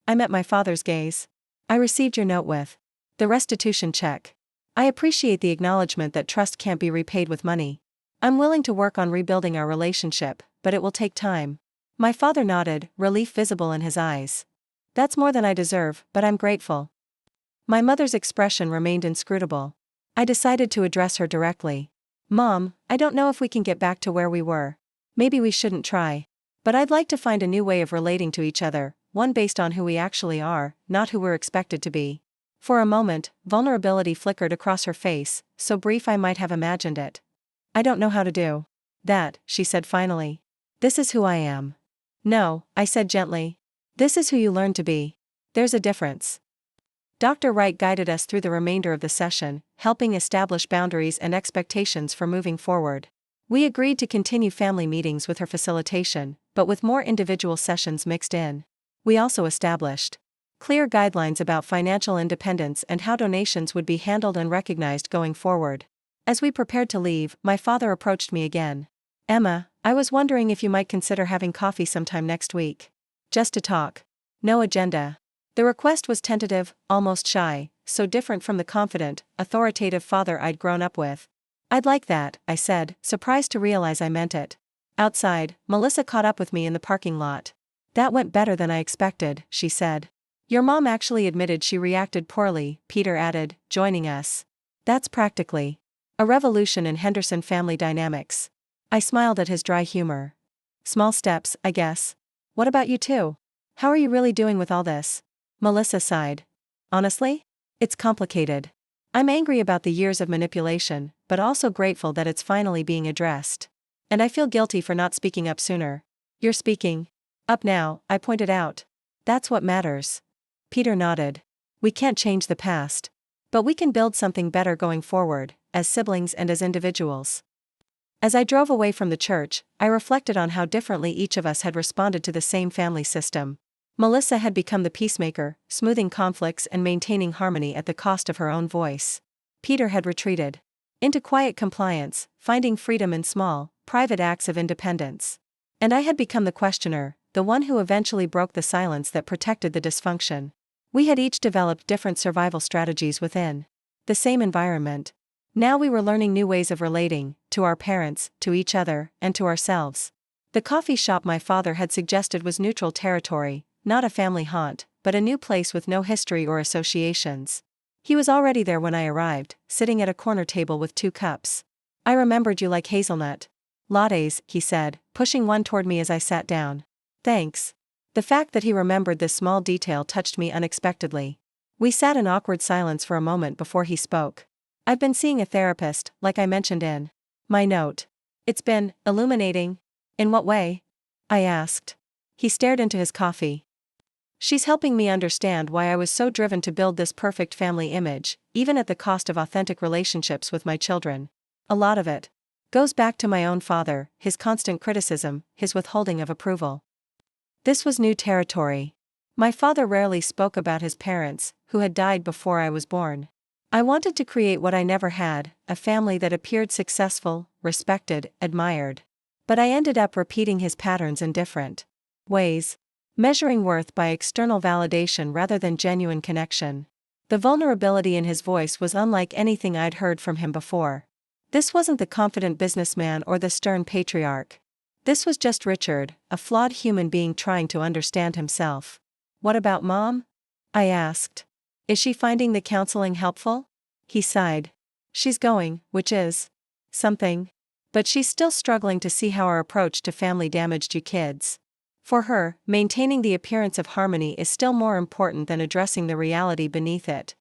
I met my father's gaze. I received your note with the restitution check. I appreciate the acknowledgement that trust can't be repaid with money. I'm willing to work on rebuilding our relationship, but it will take time. My father nodded, relief visible in his eyes. That's more than I deserve, but I'm grateful. My mother's expression remained inscrutable. I decided to address her directly. Mom, I don't know if we can get back to where we were. Maybe we shouldn't try. But I'd like to find a new way of relating to each other, one based on who we actually are, not who we're expected to be. For a moment, vulnerability flickered across her face, so brief I might have imagined it. I don't know how to do that, she said finally. This is who I am. No, I said gently. This is who you learn to be. There's a difference. Dr. Wright guided us through the remainder of the session, helping establish boundaries and expectations for moving forward. We agreed to continue family meetings with her facilitation, but with more individual sessions mixed in. We also established clear guidelines about financial independence and how donations would be handled and recognized going forward. As we prepared to leave, my father approached me again. Emma, I was wondering if you might consider having coffee sometime next week. Just to talk. No agenda. The request was tentative, almost shy, so different from the confident, authoritative father I'd grown up with. I'd like that, I said, surprised to realize I meant it. Outside, Melissa caught up with me in the parking lot. That went better than I expected, she said. Your mom actually admitted she reacted poorly, Peter added, joining us. That's practically a revolution in Henderson family dynamics. I smiled at his dry humor. Small steps, I guess. What about you two? How are you really doing with all this? Melissa sighed. Honestly? It's complicated. I'm angry about the years of manipulation, but also grateful that it's finally being addressed. And I feel guilty for not speaking up sooner. You're speaking up now, I pointed out. That's what matters. Peter nodded. We can't change the past. But we can build something better going forward, as siblings and as individuals. As I drove away from the church, I reflected on how differently each of us had responded to the same family system. Melissa had become the peacemaker, smoothing conflicts and maintaining harmony at the cost of her own voice. Peter had retreated into quiet compliance, finding freedom in small, private acts of independence. And I had become the questioner, the one who eventually broke the silence that protected the dysfunction. We had each developed different survival strategies within the same environment. Now we were learning new ways of relating, to our parents, to each other, and to ourselves. The coffee shop my father had suggested was neutral territory, not a family haunt, but a new place with no history or associations. He was already there when I arrived, sitting at a corner table with 2 cups. I remembered you like hazelnut lattes, he said, pushing one toward me as I sat down. Thanks. The fact that he remembered this small detail touched me unexpectedly. We sat in awkward silence for a moment before he spoke. I've been seeing a therapist, like I mentioned in my note. It's been illuminating. In what way? I asked. He stared into his coffee. She's helping me understand why I was so driven to build this perfect family image, even at the cost of authentic relationships with my children. A lot of it goes back to my own father, his constant criticism, his withholding of approval. This was new territory. My father rarely spoke about his parents, who had died before I was born. I wanted to create what I never had, a family that appeared successful, respected, admired. But I ended up repeating his patterns in different ways, measuring worth by external validation rather than genuine connection. The vulnerability in his voice was unlike anything I'd heard from him before. This wasn't the confident businessman or the stern patriarch. This was just Richard, a flawed human being trying to understand himself. What about Mom? I asked. Is she finding the counseling helpful? He sighed. She's going, which is something. But she's still struggling to see how our approach to family damaged you kids. For her, maintaining the appearance of harmony is still more important than addressing the reality beneath it.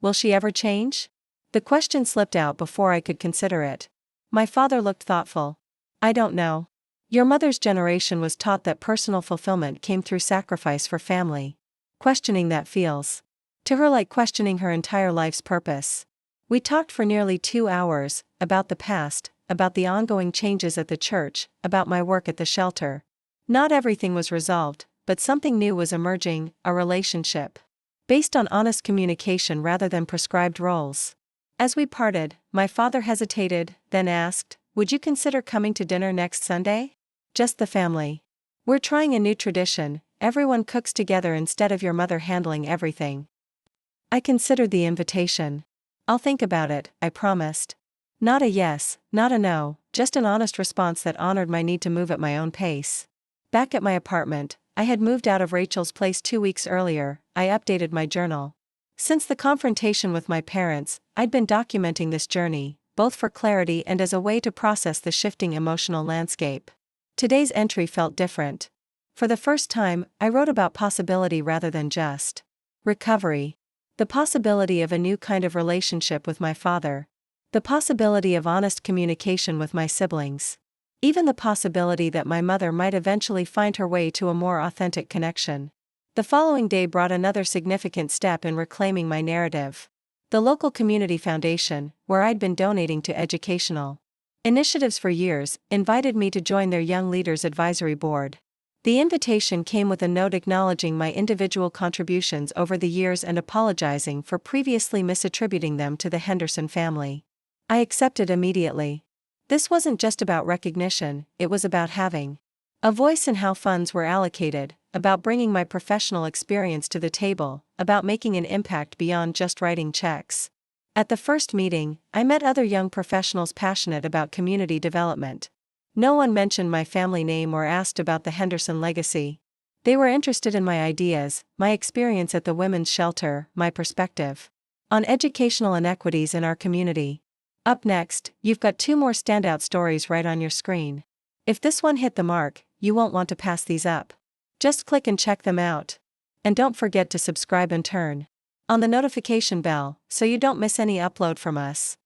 Will she ever change? The question slipped out before I could consider it. My father looked thoughtful. I don't know. Your mother's generation was taught that personal fulfillment came through sacrifice for family. Questioning that feels to her like questioning her entire life's purpose. We talked for nearly 2 hours, about the past, about the ongoing changes at the church, about my work at the shelter. Not everything was resolved, but something new was emerging, a relationship based on honest communication rather than prescribed roles. As we parted, my father hesitated, then asked, "Would you consider coming to dinner next Sunday?" Just the family. We're trying a new tradition, everyone cooks together instead of your mother handling everything. I considered the invitation. I'll think about it, I promised. Not a yes, not a no, just an honest response that honored my need to move at my own pace. Back at my apartment, I had moved out of Rachel's place 2 weeks earlier. I updated my journal. Since the confrontation with my parents, I'd been documenting this journey, both for clarity and as a way to process the shifting emotional landscape. Today's entry felt different. For the first time, I wrote about possibility rather than just recovery. The possibility of a new kind of relationship with my father. The possibility of honest communication with my siblings. Even the possibility that my mother might eventually find her way to a more authentic connection. The following day brought another significant step in reclaiming my narrative. The local community foundation, where I'd been donating to educational initiatives for years, invited me to join their Young Leaders Advisory Board. The invitation came with a note acknowledging my individual contributions over the years and apologizing for previously misattributing them to the Henderson family. I accepted immediately. This wasn't just about recognition, it was about having a voice in how funds were allocated, about bringing my professional experience to the table, about making an impact beyond just writing checks. At the first meeting, I met other young professionals passionate about community development. No one mentioned my family name or asked about the Henderson legacy. They were interested in my ideas, my experience at the women's shelter, my perspective on educational inequities in our community. Up next, you've got 2 more standout stories right on your screen. If this one hit the mark, you won't want to pass these up. Just click and check them out. And don't forget to subscribe and turn on the notification bell so you don't miss any upload from us.